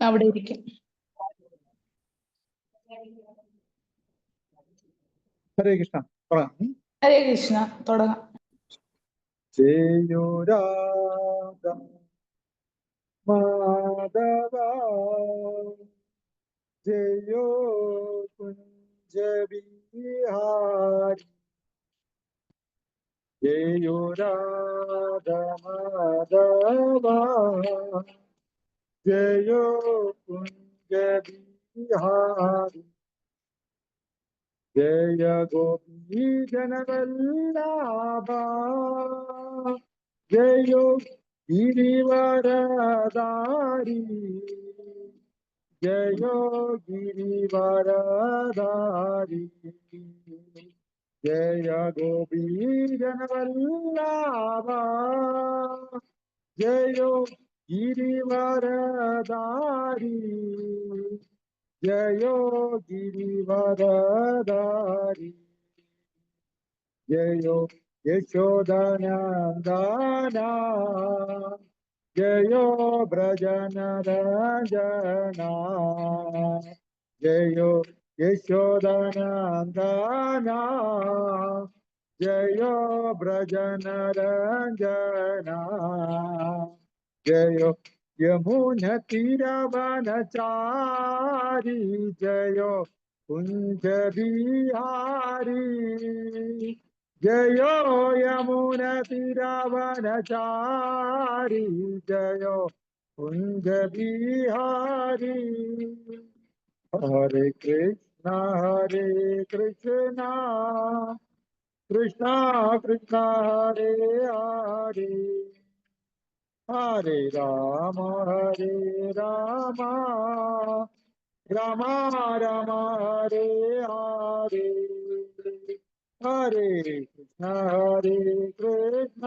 അവിടെ ഇരിക്കും. ഹരേ കൃഷ്ണ. ഹരേ കൃഷ്ണ. തുടങ്ങാം. ജയോ രാധ മാധവ ജയോ കുഞ്ച ബിഹാരി ജയോ രാധ മാധവ ജയോ കുഞ്ച ബിഹാരി ജയ ഗോപീ ജനവല്ലഭ ജയോ ഗിരിവരധാരി ജയോ ഗിരിവരധാരി ജയ ഗോപീ ജനവല്ലഭ ജയോ ഗിരിവരധാരി ജയോ ഗിരിവരധാരി ജയോ യശോദനന്ദന ജയോ വ്രജനരഞ്ജന ജയോ യശോദനന്ദന ജയോ വ്രജനരഞ്ജന ജയോ യമുന തിരവനചാരി ജയോ കുഞ്ച ബിഹാരി ജയോ യമുന തിരവനചാരി ജയോ കുഞ്ച ബിഹാരി ഹരേ കൃഷ്ണ കൃഷ്ണ കൃഷ്ണ ഹരേ ഹരേ ഹരേ രാമ രാമ രാമ ഹരേ ഹരേ ഹരേ കൃഷ്ണ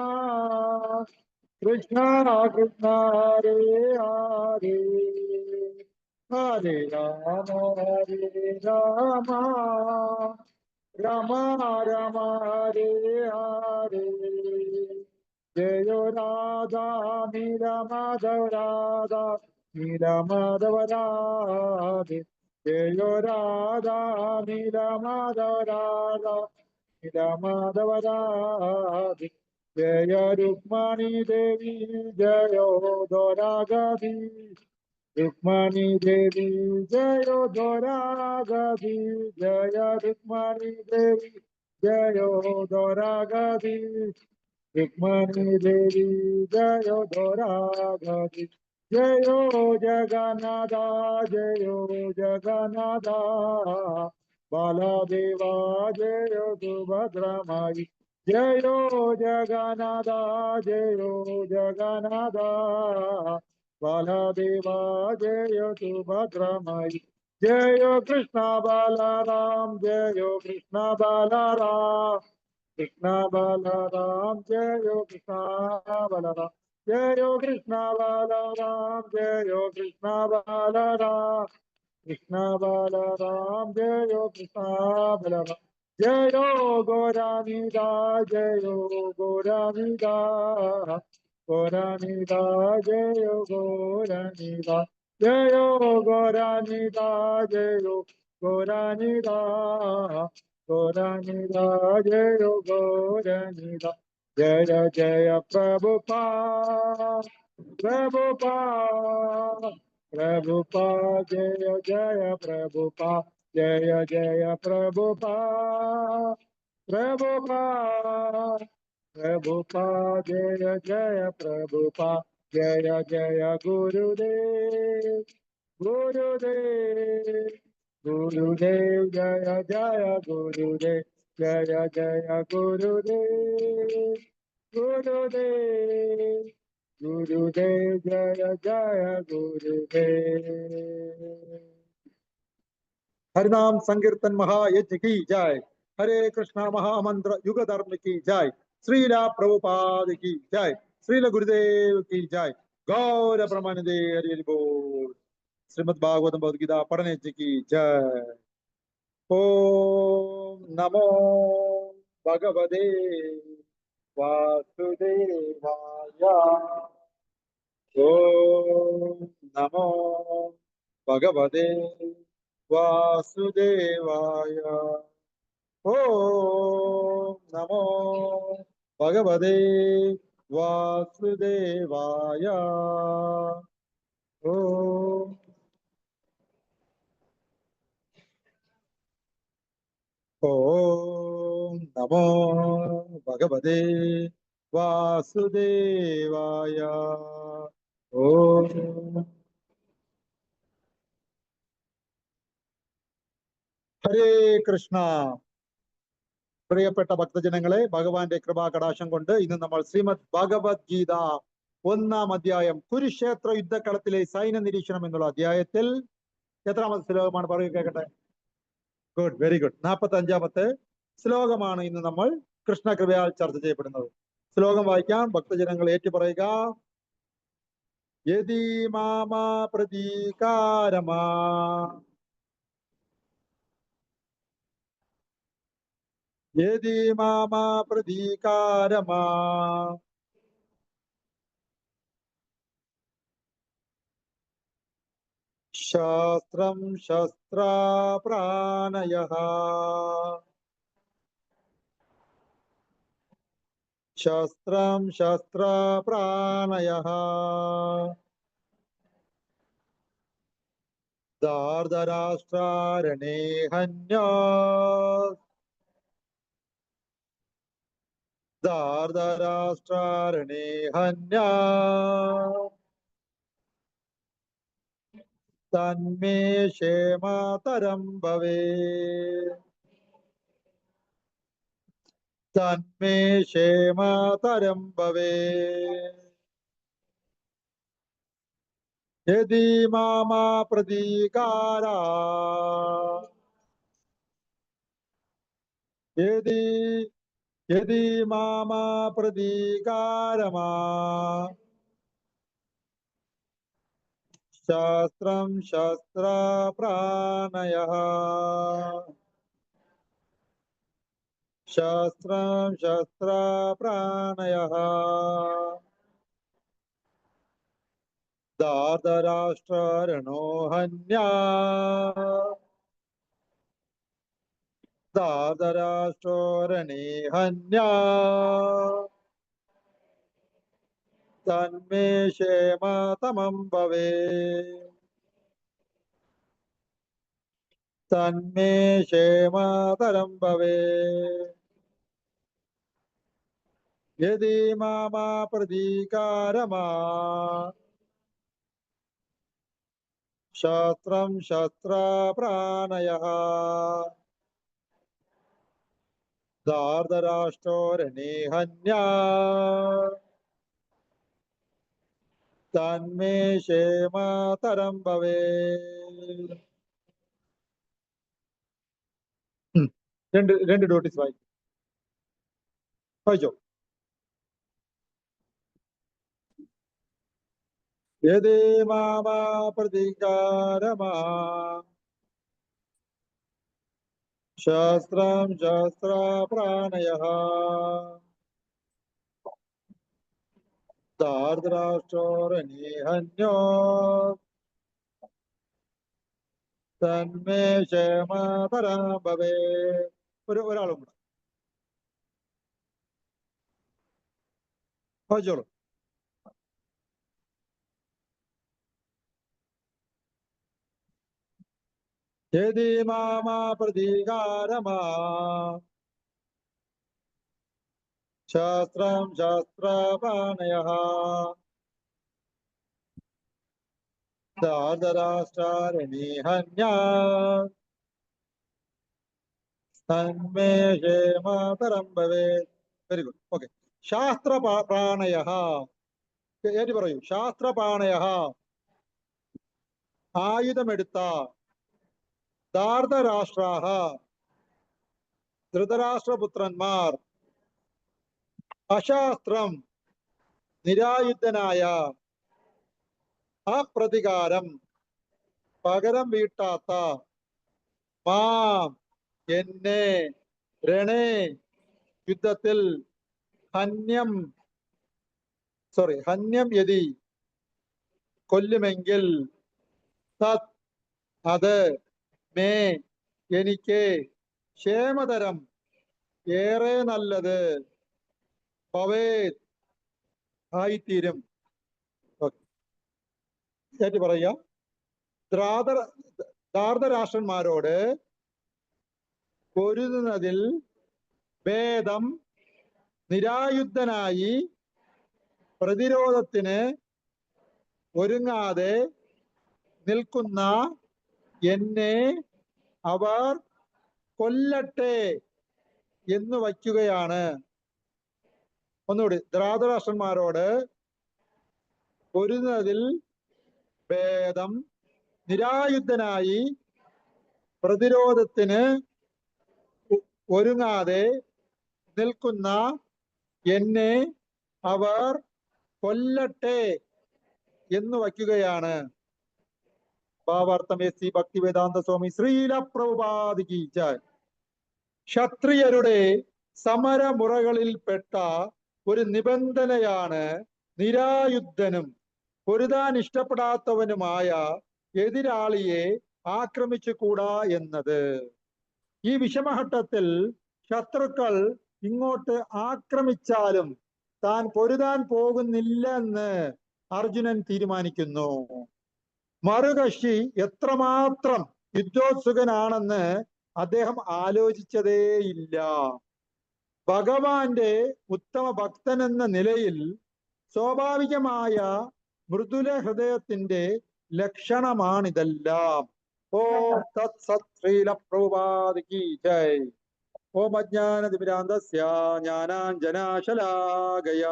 കൃഷ്ണ കൃഷ്ണ ഹരേ ഹരേ ഹരേ രാമ രാമ രാമ ഹരേ ഹരേ ജയോ രാധാ നീല മാധവ രാധാ നീല മാധവ രാധേ ജയോ രാധാ നീല മാധവ രാധാ നീല മാധവ രാധേ ജയ രുക്മണി ദേവി ജയോ ദ്വാരകാധി രുക്മണി ദേവി ജയോ ദ്വാരകാധി ജയ രുക്മണി ദേവി ജയോ ദ്വാരകാധി രുക്മണി ദേവി ജയോ ദ്വാരകാധി ജയോ ജഗന്നാഥ ജയോ ജഗന്നാഥ ബാലദേവ ജയോ സുഭദ്രമായി ജയോ ജഗന്നാഥ ജയോ ജഗന്നാഥ ബാലദേവ ജയോ സുഭദ്രമായി ജയോ കൃഷ്ണ ബാലരാം ജയോ കൃഷ്ണ ബാലരാം കൃഷ്ണ ബാലരാം ജയോ കൃഷ്ണ ബാലരാം ജയോ കൃഷ്ണ ബാലരാം ജയോ കൃഷ്ണ ബാലരാം കൃഷ്ണ ബാലരാം ജയോ കൃഷ്ണ ബാലരാം ജയോ ഗോരാനിദ ജയോ ഗോരാനിദ ഗോരാനിദ ജയോ ഗോരാനിദ ജയോ ഗോരാനിദ ജയോ ഗോരാനിദ ഗോരാനിദ ജയോ ഗോരാനിദ ജയ ജയ പ്രഭുപാദ പ്രഭുപാദ പ്രഭുപാദ ജയ ജയ പ്രഭുപാദ ജയ ജയ പ്രഭുപാദ പ്രഭുപാദ പ്രഭുപാദ ജയ ജയ പ്രഭുപാദ ജയ ജയ ഗുരുദേവ് ഗുരുദേവ് ഗുരുദേവ് ജയ ജയ ഗുരുദേവ് ജയ ജയ ഗുരുദേവ് ഗുരുദേവ് ഗുരുദേവ് ജയ ജയ ഗുരുദേവ്. हरिनाम संकीर्तन महायज्ञ की जय. हरे कृष्णा महामंत्र युग धर्म की जय. श्रील प्रभुपाद की जय. श्रील गुरुदेव की जय. गौर ब्रह्मानंदे हरि बोल. श्रीमद् भागवतम भगवद गीता पढ़ने की जय. ഓം നമോ ഭഗവതേ വാസുദേവായ. ഓം നമോ ഭഗവതേ വാസുദേവായ. ഓം നമോ ഭഗവതേ വാസുദേവായ. ഓം ഓം നമോ ഭഗവതേ വാസുദേവായ. ഓം ഹരേ കൃഷ്ണ. പ്രിയപ്പെട്ട ഭക്തജനങ്ങളെ, ഭഗവാന്റെ കൃപാകടാശം കൊണ്ട് ഇന്ന് നമ്മൾ ശ്രീമദ് ഭഗവത്ഗീത 1-ാം അധ്യായം കുരുക്ഷേത്ര യുദ്ധക്കളത്തിലെ സൈന്യ നിരീക്ഷണം എന്നുള്ള അധ്യായത്തിൽ എത്രാമത്തെ ശ്ലോകമാണ് പറയുക കേൾക്കട്ടെ? Good, very good. 45-ാമത്തെ ശ്ലോകമാണ് ഇന്ന് നമ്മൾ കൃഷ്ണകൃപയാൽ ചർച്ച ചെയ്യപ്പെടുന്നത്. ശ്ലോകം വായിക്കാം, ഭക്തജനങ്ങൾ ഏറ്റുപറയുക. യദി മാമാ പ്രതീകാരമാ യദി മാമാ പ്രതീകാരമാ ശാസ്ത്രം ശസ്ത്രാ പ്രാണയഃ ശസ്ത്രം ശസ്ത്രാ പ്രാണയഃ ധാർതരാഷ്ട്രാരണേ ഹന്യാത് ധാർതരാഷ്ട്രാരണേ ഹന്യാത് തന്മേ ക്ഷേമതരം ഭവേത് തന്മേ ക്ഷേമതരം ഭവേത്. യദി മാമാ പ്രതീകാരാ യദി യദി മാമാ പ്രതീകാരമാ ശാസ്ത്രം ശസ്ത്രാ പ്രാണയഃ ശാസ്ത്രം ശസ്ത്രാ പ്രാണയഃ ധാർതരാഷ്ട്രാരണോ ഹന്യാത് ധാർതരാഷ്ട്രോരണേ ഹന്യാത് തന്മേ ക്ഷേമതമം ഭവേത് തന്മേ ക്ഷേമതരം ഭവേത്. യദി മാമാ പ്രതീകാരമാ ശാസ്ത്രം ശസ്ത്രാ പ്രാണയഃ ധാർതരാഷ്ട്രോരണേ ഹന്യാത് തന്മേ ക്ഷേമതരം ഭവേത്. രണ്ട് നോട്ടീസ് വായിച്ചോ. യദി മാമാ പ്രതീകാരമാ ശാസ്ത്രം ശസ്ത്രാ പ്രാണയഃ ധാർതരാഷ്ട്രോരണേ ഹന്യാത് തന്മേ ക്ഷേമതരം ഭവേത്. ഒരാളും കൂടെ വായിച്ചോളൂ. യദി മാമാ പ്രതീകാരമാ ശാസ്ത്രം ശസ്ത്രാ പ്രാണയഃ ധാർതരാഷ്ട്രാരണേ ഹന്യാത് തന്മേ ക്ഷേമതരം ഭവേത്. Very good, okay. ശാസ്ത്ര പ്രാണയഃ, ഏറ്റ് പറയൂ. ശാസ്ത്ര പ്രാണയഃ, ആയുധമെടുത്ത. ധാർതരാഷ്ട്രാഹ, ധൃതരാഷ്ട്രപുത്രന്മാർ. അശാസ്ത്രം, നിരായുധനായ. അപ്രതികാരം, പകരം വീട്ടാത്ത. മാം, എന്നെ രണേ യുദ്ധത്തിൽ ഹന്യം യതി കൊല്ലുമെങ്കിൽ തത് അത് മേ എനിക്ക് ക്ഷേമതരം ഏറെ നല്ലത് ഭവേത് ആയിത്തീരും. ഏറ്റു പറയുക. ധാർതരാഷ്ട്രന്മാരോട് പൊരുതുന്നതിൽ ഭേദം നിരായുദ്ധനായി പ്രതിരോധത്തിന് ഒരുങ്ങാതെ നിൽക്കുന്ന എന്നെ അവർ കൊല്ലട്ടെ എന്ന് വയ്ക്കുകയാണ്. ഒന്നുകൂടി. ധാർതരാഷ്ട്രന്മാരോട് പൊരുതുന്നതിൽ ഭേദം നിരായുദ്ധനായി പ്രതിരോധത്തിന് ഒരുങ്ങാതെ നിൽക്കുന്ന എന്നെ അവർ കൊല്ലട്ടെ എന്ന് വയ്ക്കുകയാണ്. ഭാവാർത്ഥം എസ് സി ഭക്തിവേദാന്ത സ്വാമി ശ്രീല പ്രഭുപാദിക്ക് ജയ്. ക്ഷത്രിയരുടെ സമരമുറകളിൽപ്പെട്ട ഒരു നിബന്ധനയാണ് നിരായുദ്ധനും പൊരുതാൻ ഇഷ്ടപ്പെടാത്തവനുമായ എതിരാളിയെ ആക്രമിച്ചുകൂടാ എന്നത്. ഈ വിഷമഘട്ടത്തിൽ ശത്രുക്കൾ ഇങ്ങോട്ട് ആക്രമിച്ചാലും താൻ പൊരുതാൻ പോകുന്നില്ലെന്ന് അർജുനൻ തീരുമാനിക്കുന്നു. മറുകക്ഷി എത്രമാത്രം യുദ്ധോത്സുകനാണെന്ന് അദ്ദേഹം ആലോചിച്ചതേയില്ല. ഭഗവാന്റെ ഉത്തമ ഭക്തനെന്ന നിലയിൽ സ്വാഭാവികമായ മൃദുല ഹൃദയത്തിന്റെ ലക്ഷണമാണിതെല്ലാം. ഓം തത് സത് ശ്രീല പ്രഭുപാദിക്ക് ജയ്. ഓം അജ്ഞാനതിമിരാന്തസ്യ ജ്ഞാനാഞ്ജനാശലാകയ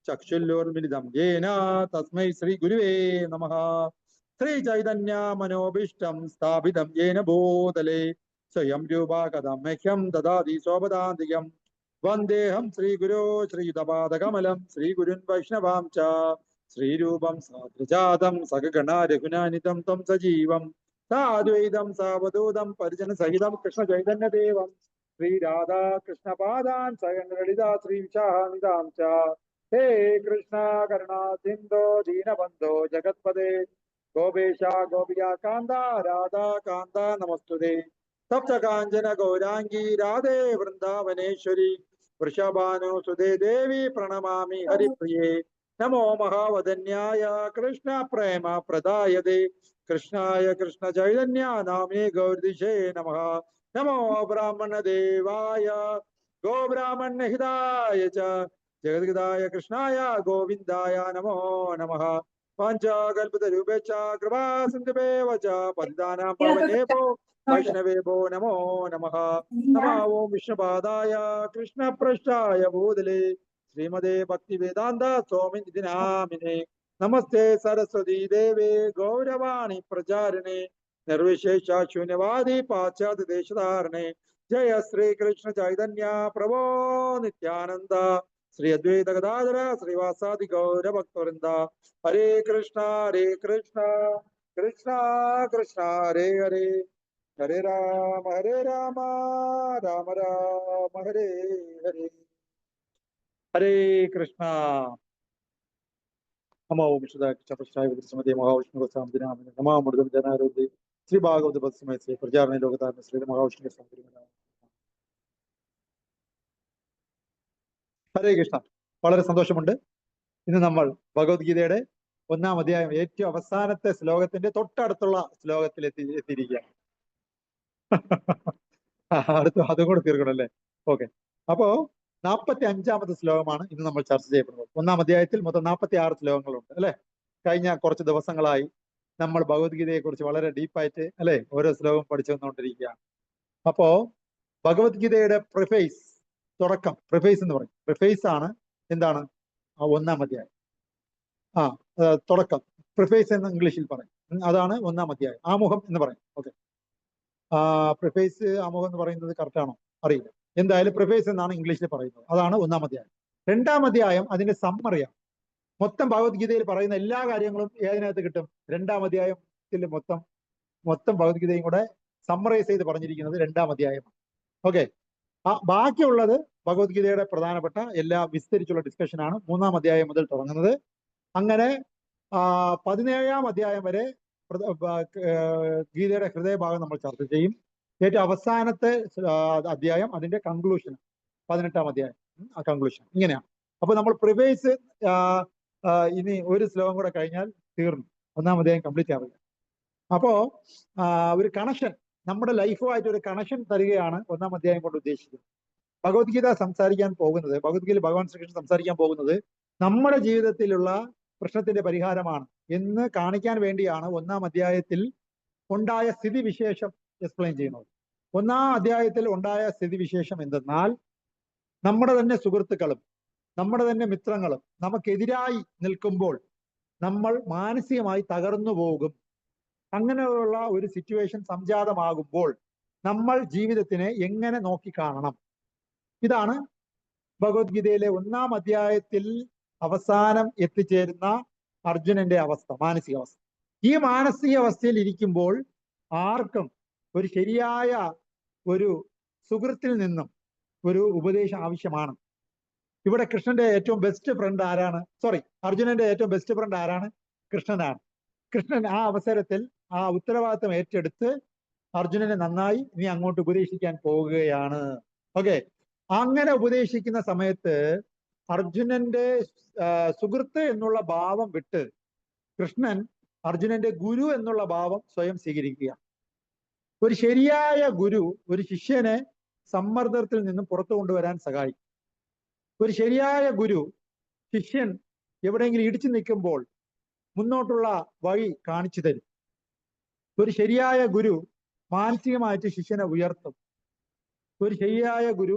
ചക്ഷുല്ലോർമിലിതം യേന തസ്മൈ ശ്രീ ഗുരുവേ നമഃ. ശ്രീ ചൈതന്യ മനോഭീഷ്ടം സ്ഥാപിതം യേന ഭൂതലേ സ്വയം രൂപാ കഥം മഹ്യം ദദാതി സ്വപദാന്തികം. വന്ദേഹം ശ്രീഗുരോ ശ്രീയുതപാദകമലം ശ്രീഗുരുൻ വൈഷ്ണവാം ച ശ്രീരൂപം സാദ്രജാതം സഗഗണ രഘുനാനിതം ത്വം സജീവം സാദ്വൈതം സാവധൂതം പരിജന സഹിതം കൃഷ്ണ ചൈതന്യദേവം ശ്രീ രാധാ കൃഷ്ണ പാദാൻ സഹലളിതാ ശ്രീ വിശാഹാനിതാം ച. ഹേ കൃഷ്ണ കരുണാ സിന്ധോ ദീനബന്ധോ ജഗത്പദേ ഗോപേശ ഗോപിയ കാന്ത രാധാ കാന്ത നമസ്തുതേ. തപ്ത കാഞ്ചന ഗൗരാംഗി രാധേ വൃന്ദാവനേശ്വരി വൃഷഭാനുസുതേ ദേവി പ്രണമാമി ഹരിപ്രിയേ. നമോ മഹാവദന്യായ കൃഷ്ണ പ്രേമ പ്രദായതേ കൃഷ്ണായ കൃഷ്ണ ചൈതന്യ നാമേ ഗൗർദിശേ നമഃ. നമോ ബ്രാഹ്മണദേവായ ഗോബ്രാഹ്മണ്യഹിതായ ച ജഗദ്ഗതായ കൃഷ്ണായ ഗോവിന്ദായ നമോ നമഃ. പാഞ്ചകൽപിതരൂപേച്ഛ കൃപാസിന്ധുഭേവ ച പതിതാനാം പാവനേഭ്യോ വൈഷ്ണവേഭോ നമോ നമഃ. നമോ ഓം വിഷ്ണുപാദായ കൃഷ്ണപ്രഷ്ടായ ഭൂതലേ ശ്രീമതേ ഭക്തിവേദാന്ത സ്വാമിനിധി നാമിനേ. നമസ്തേ സരസ്വതീ ദേവേ ഗൗരവാണി പ്രചാരിണേ നിർവിശേഷ ശൂന്യവാദി പാശ്ചാത്യ ദേശധാരണേ. ജയ ശ്രീകൃഷ്ണ ചൈതന്യ പ്രഭോ നിത്യാനന്ദ ശ്രീ അദ്വൈത ഗദാധര ശ്രീവാസാദി ഗൗരഭക്തവൃന്ദ. ഹരേ കൃഷ്ണ കൃഷ്ണ കൃഷ്ണ ഹരേ ഹരേ ഹരേ രാമ രാമ രാമ ഹരേ ഹരേ. ഹരേ കൃഷ്ണ. നമോ വിശുദ്ധായ ശ്രീമതി മഹാവിഷ്ണു സാമദിനാമിന് നമാമൃതം ജനാരോഗ്യ ശ്രീ ഭാഗവത പത്സമയ ശ്രീ പ്രചാരണ ലോകധാരണ ശ്രീ മഹാവിഷ്ണു സാമദിന. ഹരേ കൃഷ്ണ. വളരെ സന്തോഷമുണ്ട്. ഇന്ന് നമ്മൾ ഭഗവത്ഗീതയുടെ 1-ാം അധ്യായം ഏറ്റവും അവസാനത്തെ ശ്ലോകത്തിന്റെ തൊട്ടടുത്തുള്ള ശ്ലോകത്തിൽ എത്തിയിരിക്കുകയാണ്. അതും കൂടെ തീർക്കണം അല്ലേ? ഓക്കെ. അപ്പോ 45-ാമത്തെ ശ്ലോകമാണ് ഇന്ന് നമ്മൾ ചർച്ച ചെയ്യപ്പെടുന്നത്. 1-ാം അധ്യായത്തിൽ മൊത്തം 46 ശ്ലോകങ്ങളുണ്ട് അല്ലെ? കഴിഞ്ഞ കുറച്ച് ദിവസങ്ങളായി നമ്മൾ ഭഗവത്ഗീതയെ കുറിച്ച് വളരെ ഡീപ്പായിട്ട് അല്ലെ ഓരോ ശ്ലോകം പഠിച്ചു വന്നുകൊണ്ടിരിക്കുകയാണ്. അപ്പോ ഭഗവത്ഗീതയുടെ പ്രിഫേസ്, തുടക്കം, പ്രിഫേസ് എന്ന് പറയും. പ്രിഫേസ് ആണ് എന്താണ്? 1-ാം അധ്യായം. തുടക്കം, പ്രിഫേസ് എന്ന് ഇംഗ്ലീഷിൽ പറയും. അതാണ് 1-ാം അധ്യായം. ആമുഖം എന്ന് പറയും. ഓക്കെ. പ്രിഫേസ്, ആമുഖം എന്ന് പറയുന്നത് കറക്റ്റ് ആണോ അറിയില്ല. എന്തായാലും പ്രിഫേസ് എന്നാണ് ഇംഗ്ലീഷിൽ പറയുന്നത്. അതാണ് 1-ാം അധ്യായം. 2-ാം അധ്യായം അതിന്റെ സമ്മറിയാണ്. മൊത്തം ഭഗവത്ഗീതയിൽ പറയുന്ന എല്ലാ കാര്യങ്ങളും ഏതിനകത്ത് കിട്ടും? 2-ാം അധ്യായത്തിൽ മൊത്തം ഭഗവത്ഗീതയും കൂടെ സമ്മറൈസ് ചെയ്ത് പറഞ്ഞിരിക്കുന്നത് 2-ാം അധ്യായമാണ്. ഓക്കെ. ബാക്കിയുള്ളത് ഭഗവത്ഗീതയുടെ പ്രധാനപ്പെട്ട എല്ലാ വിസ്തരിച്ചുള്ള ഡിസ്കഷനാണ് 3-ാം അധ്യായം മുതൽ തുടങ്ങുന്നത്. അങ്ങനെ 17-ാം അധ്യായം വരെ ഗീതയുടെ ഹൃദയഭാഗം നമ്മൾ ചർച്ച ചെയ്യും. ഏറ്റവും അവസാനത്തെ അധ്യായം അതിന്റെ കൺക്ലൂഷൻ 18-ാം അധ്യായം, ആ കൺക്ലൂഷൻ ഇങ്ങനെയാണ്. അപ്പൊ നമ്മൾ പ്രിവൈസ് ഇനി ഒരു ശ്ലോകം കൂടെ കഴിഞ്ഞാൽ തീർന്നു, 1-ാം അധ്യായം കംപ്ലീറ്റ് ആവില്ല. അപ്പോ ഒരു കണക്ഷൻ, നമ്മുടെ ലൈഫുമായിട്ട് ഒരു കണക്ഷൻ തരികയാണ് 1-ാം അധ്യായം കൊണ്ട് ഉദ്ദേശിക്കുന്നത്. ഭഗവത്ഗീത സംസാരിക്കാൻ പോകുന്നത്, ഭഗവത്ഗീത ഭഗവാൻ ശ്രീകൃഷ്ണൻ സംസാരിക്കാൻ പോകുന്നത് നമ്മുടെ ജീവിതത്തിലുള്ള പ്രശ്നത്തിന്റെ പരിഹാരമാണ് എന്ന് കാണിക്കാൻ വേണ്ടിയാണ് 1-ാം അധ്യായത്തിൽ ഉണ്ടായ സ്ഥിതിവിശേഷം എക്സ്പ്ലെയിൻ ചെയ്യുന്നത്. 1-ാം അധ്യായത്തിൽ ഉണ്ടായ സ്ഥിതിവിശേഷം എന്തെന്നാൽ, നമ്മുടെ തന്നെ സുഹൃത്തുക്കളും നമ്മുടെ തന്നെ മിത്രങ്ങളും നമുക്കെതിരായി നിൽക്കുമ്പോൾ നമ്മൾ മാനസികമായി തകർന്നു പോകും. അങ്ങനെയുള്ള ഒരു സിറ്റുവേഷൻ സംജാതമാകുമ്പോൾ നമ്മൾ ജീവിതത്തിനെ എങ്ങനെ നോക്കിക്കാണണം, ഇതാണ് ഭഗവത്ഗീതയിലെ 1-ാം അധ്യായത്തിൽ അവസാനം എത്തിച്ചേരുന്ന അർജുനന്റെ അവസ്ഥ, മാനസികാവസ്ഥ. ഈ മാനസികാവസ്ഥയിൽ ഇരിക്കുമ്പോൾ ആർക്കും ഒരു ശരിയായ ഒരു സുഹൃത്തിൽ നിന്നും ഒരു ഉപദേശം ആവശ്യമാണ്. ഇവിടെ കൃഷ്ണന്റെ ഏറ്റവും ബെസ്റ്റ് ഫ്രണ്ട് ആരാണ്? അർജുനന്റെ ഏറ്റവും ബെസ്റ്റ് ഫ്രണ്ട് ആരാണ്? കൃഷ്ണനാണ്. കൃഷ്ണൻ ആ അവസരത്തിൽ ആ ഉത്തരവാദിത്വം ഏറ്റെടുത്ത് അർജുനനെ നന്നായി ഇനി അങ്ങോട്ട് ഉപദേശിക്കാൻ പോവുകയാണ്. ഓക്കെ. അങ്ങനെ ഉപദേശിക്കുന്ന സമയത്ത് അർജുനന്റെ സുഹൃത്ത് എന്നുള്ള ഭാവം വിട്ട് കൃഷ്ണൻ അർജുനന്റെ ഗുരു എന്നുള്ള ഭാവം സ്വയം സ്വീകരിക്കുക. ഒരു ശരിയായ ഗുരു ഒരു ശിഷ്യനെ സമ്മർദ്ദത്തിൽ നിന്നും പുറത്തു കൊണ്ടുവരാൻ സഹായിക്കും. ഒരു ശരിയായ ഗുരു ശിഷ്യൻ എവിടെയെങ്കിലും ഇടിച്ചു നിൽക്കുമ്പോൾ മുന്നോട്ടുള്ള വഴി കാണിച്ചു തരും. ഒരു ശരിയായ ഗുരു മാനസികമായിട്ട് ശിഷ്യനെ ഉയർത്തും. ഒരു ശരിയായ ഗുരു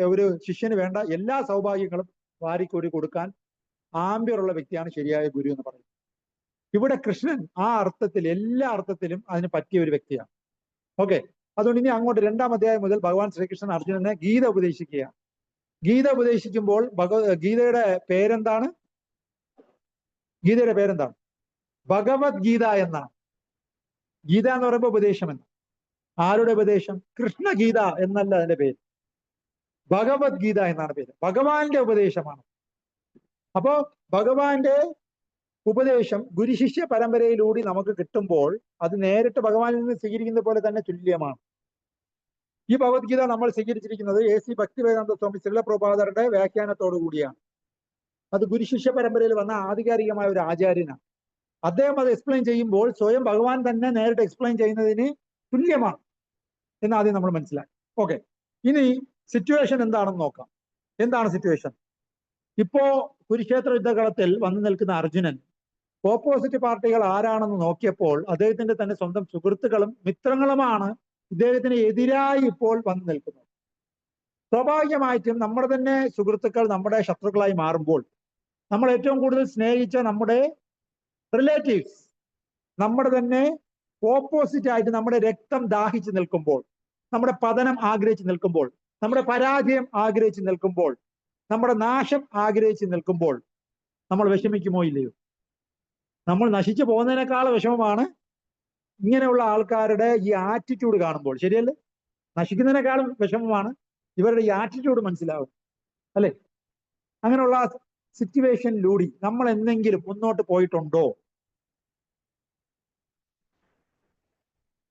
ഒരു ശിഷ്യന് വേണ്ട എല്ലാ സൗഭാഗ്യങ്ങളും വാരിക്കോരി കൊടുക്കാൻ ആംബിയറുള്ള വ്യക്തിയാണ് ശരിയായ ഗുരു എന്ന് പറയുന്നത്. ഇവിടെ കൃഷ്ണൻ ആ അർത്ഥത്തിൽ, എല്ലാ അർത്ഥത്തിലും അതിന് പറ്റിയ ഒരു വ്യക്തിയാണ്. ഓക്കെ. അതുകൊണ്ട് ഇനി അങ്ങോട്ട് 2-ാം അധ്യായം മുതൽ ഭഗവാൻ ശ്രീകൃഷ്ണൻ അർജുനനെ ഗീത ഉപദേശിക്കുകയാണ്. ഗീത ഉപദേശിക്കുമ്പോൾ ഗീതയുടെ പേരെന്താണ്? ഗീതയുടെ പേരെന്താണ്? ഭഗവത്ഗീത എന്നാണ്. ഗീത എന്ന് പറയുമ്പോൾ ഉപദേശം എന്ന്. ആരുടെ ഉപദേശം? കൃഷ്ണഗീത എന്നല്ല അതിന്റെ പേര്, ഭഗവത്ഗീത എന്നാണ് പേര്. ഭഗവാന്റെ ഉപദേശമാണ്. അപ്പോ ഭഗവാന്റെ ഉപദേശം ഗുരുശിഷ്യ പരമ്പരയിലൂടെ നമുക്ക് കിട്ടുമ്പോൾ അത് നേരിട്ട് ഭഗവാനിൽ നിന്ന് സ്വീകരിക്കുന്ന പോലെ തന്നെ തുല്യമാണ്. ഈ ഭഗവത്ഗീത നമ്മൾ സ്വീകരിച്ചിരിക്കുന്നത് A.C. ഭക്തിവേദാന്ത സ്വാമി ശ്രീല പ്രഭുപാദരുടെ വ്യാഖ്യാനത്തോടു കൂടിയാണ്. അത് ഗുരുശിഷ്യ പരമ്പരയിൽ വന്ന ആധികാരികമായ ഒരു ആചാര്യനാണ്. അദ്ദേഹം അത് എക്സ്പ്ലെയിൻ ചെയ്യുമ്പോൾ സ്വയം ഭഗവാൻ തന്നെ നേരിട്ട് എക്സ്പ്ലെയിൻ ചെയ്യുന്നതിന് തുല്യമാണ് എന്ന് ആദ്യം നമ്മൾ മനസ്സിലാക്കി. ഓക്കെ. ഇനി സിറ്റുവേഷൻ എന്താണെന്ന് നോക്കാം. എന്താണ് സിറ്റുവേഷൻ? ഇപ്പോ കുരുക്ഷേത്ര യുദ്ധകളത്തിൽ വന്നു നിൽക്കുന്ന അർജുനൻ ഓപ്പോസിറ്റ് പാർട്ടികൾ ആരാണെന്ന് നോക്കിയപ്പോൾ അദ്ദേഹത്തിന്റെ തന്നെ സ്വന്തം സുഹൃത്തുക്കളും മിത്രങ്ങളുമാണ് ഇദ്ദേഹത്തിന് എതിരായി ഇപ്പോൾ വന്നു നിൽക്കുന്നത്. സ്വാഭാവികമായിട്ടും നമ്മുടെ തന്നെ സുഹൃത്തുക്കൾ നമ്മുടെ ശത്രുക്കളായി മാറുമ്പോൾ, നമ്മൾ ഏറ്റവും കൂടുതൽ സ്നേഹിച്ച നമ്മുടെ റിലേറ്റീവ്സ് നമ്മുടെ തന്നെ ഓപ്പോസിറ്റ് ആയിട്ട് നമ്മുടെ രക്തം ദാഹിച്ചു നിൽക്കുമ്പോൾ, നമ്മുടെ പതനം ആഗ്രഹിച്ചു നിൽക്കുമ്പോൾ, നമ്മുടെ പരാജയം ആഗ്രഹിച്ചു നിൽക്കുമ്പോൾ, നമ്മുടെ നാശം ആഗ്രഹിച്ചു നിൽക്കുമ്പോൾ നമ്മൾ വിഷമിക്കുമോ ഇല്ലയോ? നമ്മൾ നശിച്ചു പോകുന്നതിനേക്കാൾ വിഷമമാണ് ഇങ്ങനെയുള്ള ആൾക്കാരുടെ ഈ ആറ്റിറ്റ്യൂഡ് കാണുമ്പോൾ. ശരിയല്ലേ? നശിക്കുന്നതിനേക്കാളും വിഷമമാണ് ഇവരുടെ ഈ ആറ്റിറ്റ്യൂഡ് മനസ്സിലാവും, അല്ലെ? അങ്ങനെയുള്ള സിറ്റുവേഷനിലൂടെ നമ്മൾ എന്തെങ്കിലും മുന്നോട്ട് പോയിട്ടുണ്ടോ?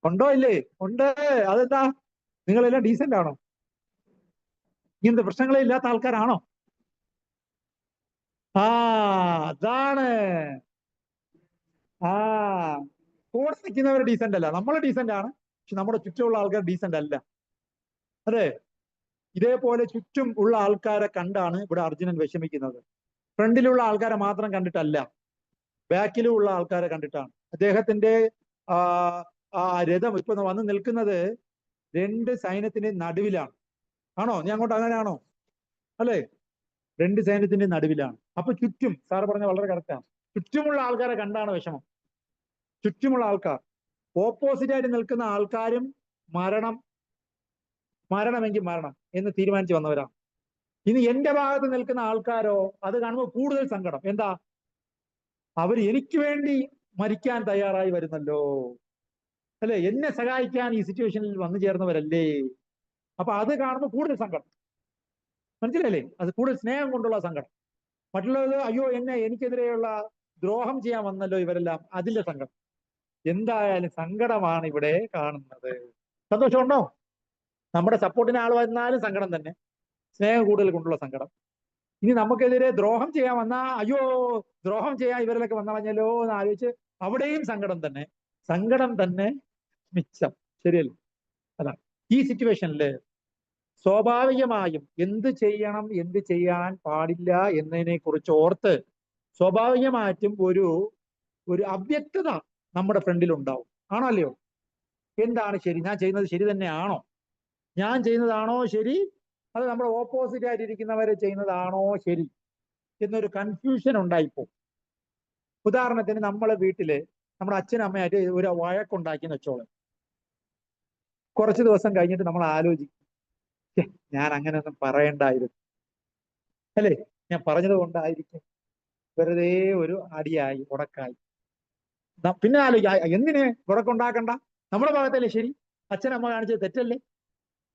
ഉണ്ടോ ഇല്ലേ? ഉണ്ട്. അതെന്താ? നിങ്ങളെല്ലാം ഡീസന്റ് ആണോ? ഇങ്ങനത്തെ പ്രശ്നങ്ങളെ ഇല്ലാത്ത ആൾക്കാരാണോ? അതാണ്. കൂടെ നിൽക്കുന്നവർ ഡീസന്റ് അല്ല, നമ്മൾ ഡീസന്റ് ആണ്, പക്ഷെ നമ്മുടെ ചുറ്റുമുള്ള ആൾക്കാർ ഡീസന്റ് അല്ല. അതെ, ഇതേപോലെ ചുറ്റും ഉള്ള ആൾക്കാരെ കണ്ടാണ് ഇവിടെ അർജുനൻ വിഷമിക്കുന്നത്. ഫ്രണ്ടിലുള്ള ആൾക്കാരെ മാത്രം കണ്ടിട്ടല്ല, ബാക്കിലുള്ള ആൾക്കാരെ കണ്ടിട്ടാണ്. അദ്ദേഹത്തിന്റെ രഥം ഇപ്പൊ വന്ന് നിൽക്കുന്നത് 2 സൈന്യത്തിന്റെ നടുവിലാണ്. ആണോ? നീ അങ്ങോട്ട് അങ്ങനെയാണോ? അല്ലേ? 2 സൈന്യത്തിന്റെ നടുവിലാണ്. അപ്പൊ ചുറ്റും, സാറ് പറഞ്ഞ വളരെ കറക്റ്റാണ്, ചുറ്റുമുള്ള ആൾക്കാരെ കണ്ടാണ് വിഷമം. ചുറ്റുമുള്ള ആൾക്കാർ, ഓപ്പോസിറ്റ് ആയിട്ട് നിൽക്കുന്ന ആൾക്കാരും മരണമെങ്കിൽ മരണം എന്ന് തീരുമാനിച്ചു വന്നവരാണ്. ഇനി എന്റെ ഭാഗത്ത് നിൽക്കുന്ന ആൾക്കാരോ അത് കാണുമ്പോൾ കൂടുതൽ സങ്കടം. എന്താ? അവർ എനിക്ക് വേണ്ടി മരിക്കാൻ തയ്യാറായി വരുന്നല്ലോ, അല്ലെ? എന്നെ സഹായിക്കാൻ ഈ സിറ്റുവേഷനിൽ വന്നു ചേർന്നവരല്ലേ? അപ്പൊ അത് കാണുമ്പോൾ കൂടുതൽ സങ്കടം. മനസ്സിലായില്ലേ? അത് കൂടുതൽ സ്നേഹം കൊണ്ടുള്ള സങ്കടം. മറ്റുള്ളത് അയ്യോ എനിക്കെതിരെയുള്ള ദ്രോഹം ചെയ്യാൻ വന്നല്ലോ ഇവരെല്ലാം, അതിന്റെ സങ്കടം. എന്തായാലും സങ്കടമാണ് ഇവിടെ കാണുന്നത്. സന്തോഷമുണ്ടോ? നമ്മുടെ സപ്പോർട്ടിന് ആൾ വന്നാലും സങ്കടം തന്നെ, സ്നേഹം കൂടുതൽ കൊണ്ടുള്ള സങ്കടം. ഇനി നമുക്കെതിരെ ദ്രോഹം ചെയ്യാൻ വന്നാ അയ്യോ ദ്രോഹം ചെയ്യാൻ ഇവരിലൊക്കെ വന്നു കഴിഞ്ഞല്ലോ എന്ന് ആലോചിച്ച് അവിടെയും സങ്കടം തന്നെ. സങ്കടം തന്നെ മിച്ചം. ശരിയല്ലേ? അതാണ് ഈ സിറ്റുവേഷനിൽ സ്വാഭാവികമായും എന്ത് ചെയ്യണം എന്ത് ചെയ്യാൻ പാടില്ല എന്നതിനെ കുറിച്ച് ഓർത്ത് സ്വാഭാവികമായിട്ടും ഒരു അവ്യക്തത നമ്മുടെ ഫ്രണ്ടിൽ ഉണ്ടാവും. ആണോ അല്ലയോ? എന്താണ് ശരി? ഞാൻ ചെയ്യുന്നത് ശരി തന്നെയാണോ? ഞാൻ ചെയ്യുന്നതാണോ ശരി? അത് നമ്മുടെ ഓപ്പോസിറ്റ് ആയിട്ടിരിക്കുന്നവരെ ചെയ്യുന്നതാണോ ശരി എന്നൊരു കൺഫ്യൂഷൻ ഉണ്ടായിപ്പോ. ഉദാഹരണത്തിന് നമ്മളെ വീട്ടില് നമ്മുടെ അച്ഛനും അമ്മയായിട്ട് ഒരു വഴക്കുണ്ടാക്കി വെച്ചോളെ. കുറച്ച് ദിവസം കഴിഞ്ഞിട്ട് നമ്മൾ ആലോചിക്കും, ഞാൻ അങ്ങനെ ഒന്നും പറയണ്ടായിരുന്നു, അല്ലേ? ഞാൻ പറഞ്ഞത് കൊണ്ടായിരിക്കും വെറുതെ ഒരു അടിയായി ഉടക്കായി. പിന്നെ ആലോചിക്കാം, എന്തിന് ഉടക്കുണ്ടാക്കണ്ട? നമ്മുടെ ഭാഗത്തല്ലേ ശരി? അച്ഛനമ്മ കാണിച്ചത് തെറ്റല്ലേ?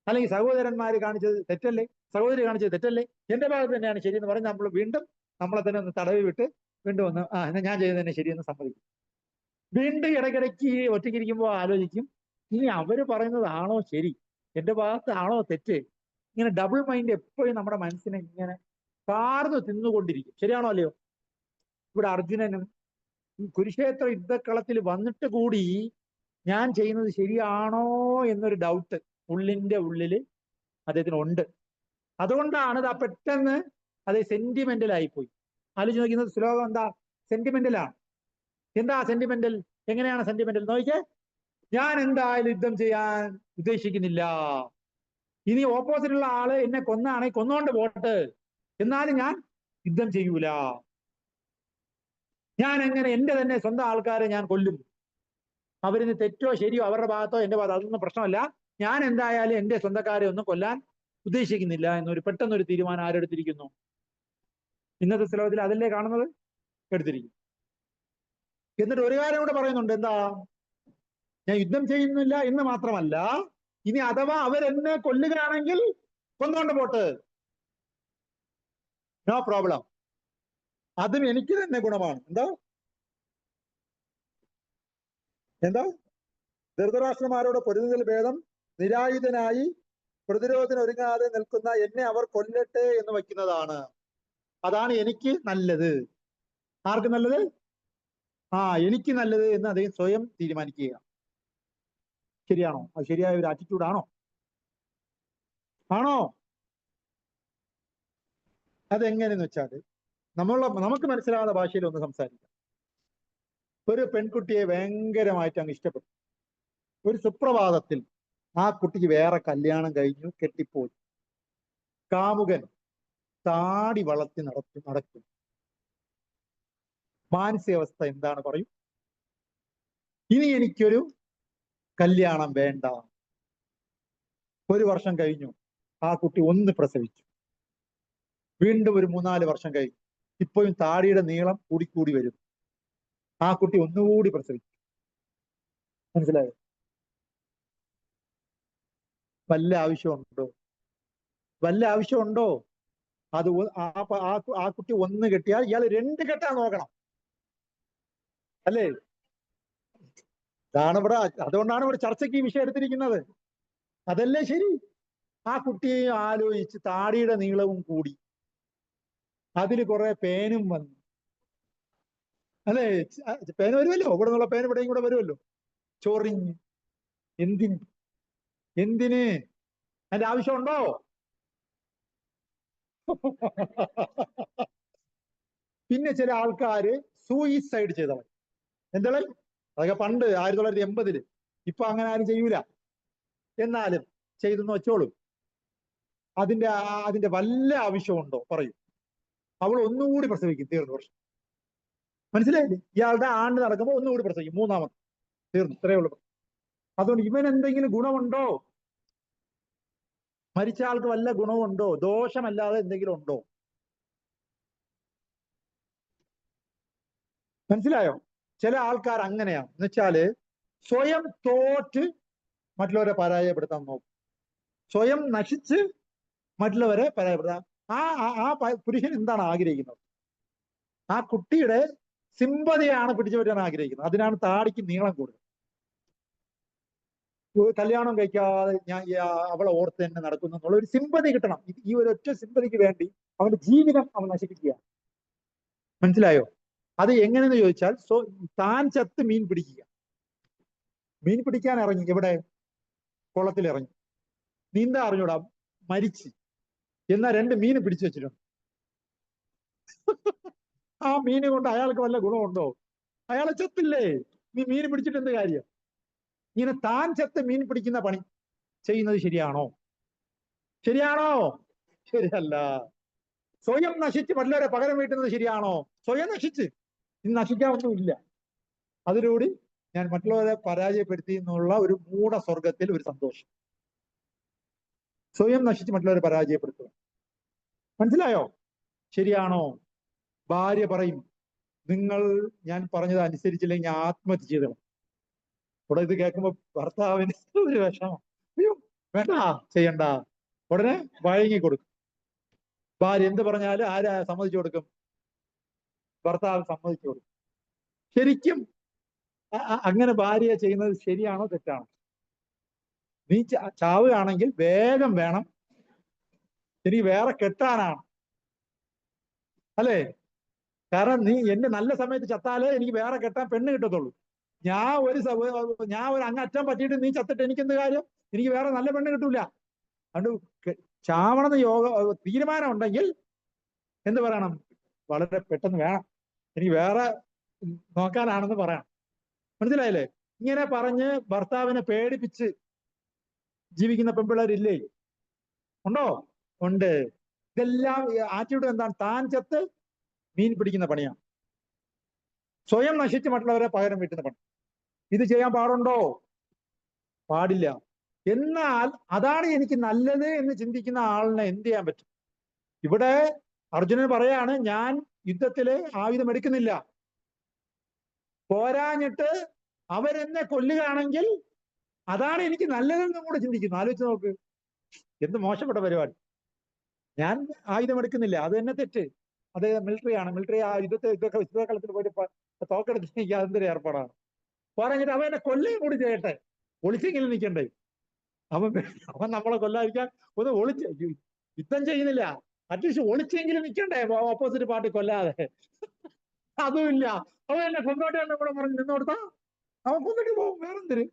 അല്ലെങ്കിൽ സഹോദരന്മാര് കാണിച്ചത് തെറ്റല്ലേ? സഹോദരി കാണിച്ചത് തെറ്റല്ലേ? എന്റെ ഭാഗത്ത് തന്നെയാണ് ശരി എന്ന് പറഞ്ഞ് നമ്മൾ വീണ്ടും നമ്മളെ തന്നെ ഒന്ന് തടവി വിട്ട് വീണ്ടും ഒന്ന് എന്നാ ഞാൻ ചെയ്തത് തന്നെ ശരിയെന്ന് സമ്മതിക്കും. വീണ്ടും ഇടയ്ക്കിടയ്ക്ക് ഒറ്റയ്ക്കിരിക്കുമ്പോൾ ആലോചിക്കും, ഇനി അവര് പറയുന്നതാണോ ശരി, എന്റെ ഭാഗത്താണോ തെറ്റ്? ഇങ്ങനെ ഡബിൾ മൈൻഡ് എപ്പോഴും നമ്മുടെ മനസ്സിനെ ഇങ്ങനെ കാർന്ന് തിന്നുകൊണ്ടിരിക്കും. ശരിയാണോ അല്ലയോ? ഇവിടെ അർജുനനും കുരുക്ഷേത്ര യുദ്ധക്കളത്തിൽ വന്നിട്ട് കൂടി ഞാൻ ചെയ്യുന്നത് ശരിയാണോ എന്നൊരു ഡൗട്ട് ഉള്ളിന്റെ ഉള്ളില് അദ്ദേഹത്തിന് ഉണ്ട്. അതുകൊണ്ടാണ് ആ പെട്ടെന്ന് അത് സെന്റിമെന്റൽ ആയിപ്പോയി. ആലോചിച്ച് നോക്കുന്നത് ശ്ലോകം എന്താ? സെന്റിമെന്റലാണ്. എന്താ സെന്റിമെന്റൽ? എങ്ങനെയാണ് സെന്റിമെന്റൽ നോക്കിക്കേ. ഞാൻ എന്തായാലും യുദ്ധം ചെയ്യാൻ ഉദ്ദേശിക്കുന്നില്ല. ഇനി ഓപ്പോസിറ്റുള്ള ആള് എന്നെ കൊന്നാണെങ്കിൽ കൊന്നോണ്ട് പോട്ട്, എന്നാലും ഞാൻ യുദ്ധം ചെയ്യൂല. ഞാൻ എങ്ങനെ എന്റെ തന്നെ സ്വന്തം ആൾക്കാരെ ഞാൻ കൊല്ലും? അവരിന് തെറ്റോ ശരിയോ അവരുടെ ഭാഗത്തോ എന്റെ ഭാഗത്തോ അതൊന്നും പ്രശ്നമല്ല. ഞാൻ എന്തായാലും എന്റെ സ്വന്തക്കാരെ ഒന്നും കൊല്ലാൻ ഉദ്ദേശിക്കുന്നില്ല എന്നൊരു പെട്ടെന്നൊരു തീരുമാനം ആരെടുത്തിരിക്കുന്നു? ഇന്നത്തെ ശ്ലോകത്തിൽ അതല്ലേ കാണുന്നത്? എടുത്തിരിക്കും. എന്നിട്ട് ഒരു കാര്യം കൂടെ പറയുന്നുണ്ട്. എന്താ? ഞാൻ യുദ്ധം ചെയ്യുന്നില്ല എന്ന് മാത്രമല്ല, ഇനി അഥവാ അവരെന്നെ കൊല്ലുകയാണെങ്കിൽ കൊന്നുകൊണ്ട് പോട്ട്, നോ പ്രോബ്ലം, അതും എനിക്ക് തന്നെ ഗുണമാണ്. എന്താ ധൃതരാഷ്ട്രന്മാരോട് പൊരുതുന്നതിൽ ഭേദം നിരായുധനായി പ്രതിരോധത്തിന് ഒരുങ്ങാതെ നിൽക്കുന്ന എന്നെ അവർ കൊല്ലട്ടെ എന്ന് വയ്ക്കുന്നതാണ്. അതാണ് എനിക്ക് നല്ലത്. ആർക്ക് നല്ലത്? എനിക്ക് നല്ലത് എന്ന് അദ്ദേഹം സ്വയം തീരുമാനിക്കുക. ശരിയാണോ? അത് ശരിയായ ഒരു ആറ്റിറ്റ്യൂഡാണോ? ആണോ? അതെങ്ങനെയെന്ന് വെച്ചാൽ നമുക്ക് മനസ്സിലാവുന്ന ഭാഷയിൽ ഒന്ന് സംസാരിക്കാം. ഒരു പെൺകുട്ടിയെ ഭയങ്കരമായിട്ട് അങ്ങ് ഇഷ്ടപ്പെട്ടു. ഒരു സുപ്രഭാതത്തിൽ ആ കുട്ടിക്ക് വേറെ കല്യാണം കഴിഞ്ഞു, കെട്ടിപ്പോയി. കാമുകൻ താടി വളർത്തി നടക്കും. മാനസികാവസ്ഥ എന്താണ് പറയും? ഇനി എനിക്കൊരു കല്യാണം വേണ്ട. ഒരു വർഷം കഴിഞ്ഞു, ആ കുട്ടി ഒന്ന് പ്രസവിച്ചു. വീണ്ടും ഒരു 3-4 വർഷം കഴിഞ്ഞു, ഇപ്പോഴും താടിയുടെ നീളം കൂടിക്കൂടി വരും. ആ കുട്ടി ഒന്നുകൂടി പ്രസവിച്ചു. മനസ്സിലായോ? വല്ല ആവശ്യമുണ്ടോ? വല്ല ആവശ്യമുണ്ടോ? അത് ആ കുട്ടി ഒന്ന് കെട്ടിയാൽ ഇയാൾ 2 കെട്ടാൻ നോക്കണം, അല്ലേ? അതുകൊണ്ടാണ് ഇവിടെ ചർച്ചയ്ക്ക് ഈ വിഷയം എടുത്തിരിക്കുന്നത്. അതല്ലേ ശരി? ആ കുട്ടിയെ ആലോചിച്ച് താടിയുടെ നീളവും കൂടി, അതിൽ കുറെ പേനും വന്നു, അല്ലേ? പേന വരുമല്ലോ, ഇവിടെ നിന്നുള്ള പേന ഇവിടെയും കൂടെ വരുമല്ലോ. ചൊറിഞ്ഞ്. എന്തിന്? അതിന്റെ ആവശ്യമുണ്ടോ? പിന്നെ ചില ആൾക്കാര് സൂയിസൈഡ് ചെയ്തവർ. എന്താണ്? അതൊക്കെ പണ്ട് 1980-ല്. ഇപ്പൊ അങ്ങനെ ആരും ചെയ്യൂല. എന്നാലും ചെയ്തെന്ന് വെച്ചോളൂ. അതിന്റെ വല്ല ആവശ്യമുണ്ടോ? പറയൂ. അവൾ ഒന്നുകൂടി പ്രസവിക്കും, തീർന്നു, വർഷം. മനസ്സിലായില്ലേ? ഇയാളുടെ ആണ്ട് നടക്കുമ്പോൾ ഒന്നുകൂടി പ്രസവിക്കും, 3-ാമത്, തീർന്നു. ഇത്രയേ ഉള്ളൂ. അതുകൊണ്ട് ഇവൻ എന്തെങ്കിലും ഗുണമുണ്ടോ? മരിച്ച ആൾക്ക് വല്ല ഗുണമുണ്ടോ? ദോഷമല്ലാതെ എന്തെങ്കിലും ഉണ്ടോ? മനസ്സിലായോ? ചില ആൾക്കാർ അങ്ങനെയാണ്. എന്നുവെച്ചാല് സ്വയം തോറ്റ് മറ്റുള്ളവരെ പരാജയപ്പെടുത്താൻ നോക്കും. സ്വയം നശിച്ച് മറ്റുള്ളവരെ പരാജയപ്പെടുത്താം. പുരുഷൻ എന്താണ് ആഗ്രഹിക്കുന്നത്? ആ കുട്ടിയുടെ സിമ്പതിയാണ് പിടിച്ചു പറ്റാൻ ആഗ്രഹിക്കുന്നത്. അതിനാണ് താടിക്ക് നീളം കൂടുതൽ. കല്യാണം കഴിക്കാതെ ഞാൻ അവളെ ഓർത്ത് തന്നെ നടക്കുന്നു എന്നുള്ള ഒരു സിമ്പതി കിട്ടണം. ഈ ഒരു ഒറ്റ സിമ്പതിക്ക് വേണ്ടി അവന്റെ ജീവിതം അവൻ നശിപ്പിക്കുക. മനസ്സിലായോ? അത് എങ്ങനെയെന്ന് ചോദിച്ചാൽ താൻ ചത്ത് മീൻ പിടിക്കുക. മീൻ പിടിക്കാൻ ഇറങ്ങി, എവിടെ? കുളത്തിൽ ഇറങ്ങി, നീന്താ അറിഞ്ഞൂടാ, മരിച്ച്. എന്നാ 2 മീൻ പിടിച്ചു വെച്ചിട്ടുണ്ട്. ആ മീന് കൊണ്ട് അയാൾക്ക് വല്ല ഗുണമുണ്ടോ? അയാളെ ചത്തില്ലേ? നീ മീൻ പിടിച്ചിട്ട് എന്ത് കാര്യം? ഇങ്ങനെ താൻ ചത്ത് മീൻ പിടിക്കുന്ന പണി ചെയ്യുന്നത് ശരിയാണോ? ശരിയാണോ? ശരിയല്ല. സ്വയം നശിച്ച് മറ്റുള്ളവരെ പകരം വീട്ടുന്നത് ശരിയാണോ? സ്വയം നശിച്ച് ഇനി നശിക്കാനൊന്നുമില്ല. അതിലൂടെ ഞാൻ മറ്റുള്ളവരെ പരാജയപ്പെടുത്തി എന്നുള്ള ഒരു മൂഢ സ്വർഗത്തിൽ ഒരു സന്തോഷം. സ്വയം നശിച്ച് മറ്റുള്ളവരെ പരാജയപ്പെടുത്തുക. മനസ്സിലായോ? ശരിയാണോ? ഭാര്യ പറയും, നിങ്ങൾ ഞാൻ പറഞ്ഞത് അനുസരിച്ചില്ലെങ്കിൽ ഞാൻ ആത്മഹത്യ ചെയ്തോ. ഇവിടെ ഇത് കേൾക്കുമ്പോ ഭർത്താവിന് ഒരു വിഷമം. അയ്യോ വേണ്ട, ചെയ്യണ്ട. ഉടനെ വഴങ്ങി കൊടുക്കും. ഭാര്യ എന്ത് പറഞ്ഞാലും ആരാ സമ്മതിച്ചു കൊടുക്കും? ഭർത്താവ് സമ്മതിച്ചു കൊടുക്കും. ശരിക്കും അങ്ങനെ ഭാര്യ ചെയ്യുന്നത് ശരിയാണോ തെറ്റാണോ? നീ ചാവുകയാണെങ്കിൽ വേഗം വേണം, എനിക്ക് വേറെ കെട്ടാനാണ്, അല്ലേ? കാരണം നീ എന്റെ നല്ല സമയത്ത് ചത്താലേ എനിക്ക് വേറെ കെട്ടാൻ പെണ്ണ് കിട്ടത്തുള്ളൂ. ഞാൻ ഒരു അങ്ങറ്റം പറ്റിയിട്ട് നീ ചത്തിട്ട് എനിക്കെന്ത് കാര്യം? എനിക്ക് വേറെ നല്ല പെണ്ണ് കിട്ടൂല. അതുകൊണ്ട് ചാവണമെന്ന് തീരുമാനം ഉണ്ടെങ്കിൽ എന്ത് പറയണം? വളരെ പെട്ടെന്ന് വേണം, എനിക്ക് വേറെ നോക്കാനാണെന്ന് പറയണം. മനസ്സിലായില്ലേ? ഇങ്ങനെ പറഞ്ഞ് ഭർത്താവിനെ പേടിപ്പിച്ച് ജീവിക്കുന്ന പെൺപിള്ളേരില്ലേ? ഉണ്ടോ? ഉണ്ട്. ഇതെല്ലാം ആറ്റിറ്റ്യൂഡ് എന്താണ്? താൻ ചത്ത് മീൻ പിടിക്കുന്ന പണിയാണ്. സ്വയം നശിച്ച് മറ്റുള്ളവരെ പകരം വീട്ടുന്ന പണി. ഇത് ചെയ്യാൻ പാടുണ്ടോ? പാടില്ല. എന്നാൽ അതാണ് എനിക്ക് നല്ലത് എന്ന് ചിന്തിക്കുന്ന ആളിനെ എന്ത് ചെയ്യാൻ പറ്റും? ഇവിടെ അർജുനൻ പറയാണ്, ഞാൻ യുദ്ധത്തില് ആയുധം എടുക്കുന്നില്ല. പോരാഞ്ഞിട്ട് അവരെന്നെ കൊല്ലുകയാണെങ്കിൽ അതാണ് എനിക്ക് നല്ലതെന്നും കൂടെ ചിന്തിക്കുന്നു. ആലോചിച്ച് നോക്ക്, എന്ത് മോശപ്പെട്ട പരിപാടി. ഞാൻ ആയുധം എടുക്കുന്നില്ല, അത് തന്നെ തെറ്റ്. അത് മിലിറ്ററിയാണ്. മിലിറ്ററി ആ യുദ്ധക്കളത്തിൽ പോയിട്ട് തോക്കെടുത്ത് അതെന്തൊരു ഏർപ്പാടാണ്. പോരാഞ്ഞിട്ട് അവൻ എന്നെ കൊല്ലുകയും കൂടി ചെയ്യട്ടെ, ഒളിച്ചെങ്കിലും നിൽക്കണ്ടേ? അവൻ നമ്മളെ കൊല്ലാതിരിക്കാൻ ഒന്ന് യുദ്ധം ചെയ്യുന്നില്ല, അറ്റ്ലീസ്റ്റ് ഒളിച്ചെങ്കിലും നിൽക്കണ്ടേ ഓപ്പോസിറ്റ് പാർട്ടി കൊല്ലാതെ? അതുമില്ല. അവൻ എന്നെ കൊന്നോട്ടെ എന്നെ കൂടെ പറഞ്ഞ് നിന്നോടുത്താ അവൻ കൊന്നിട്ട് പോകും. വേറെന്തിന്?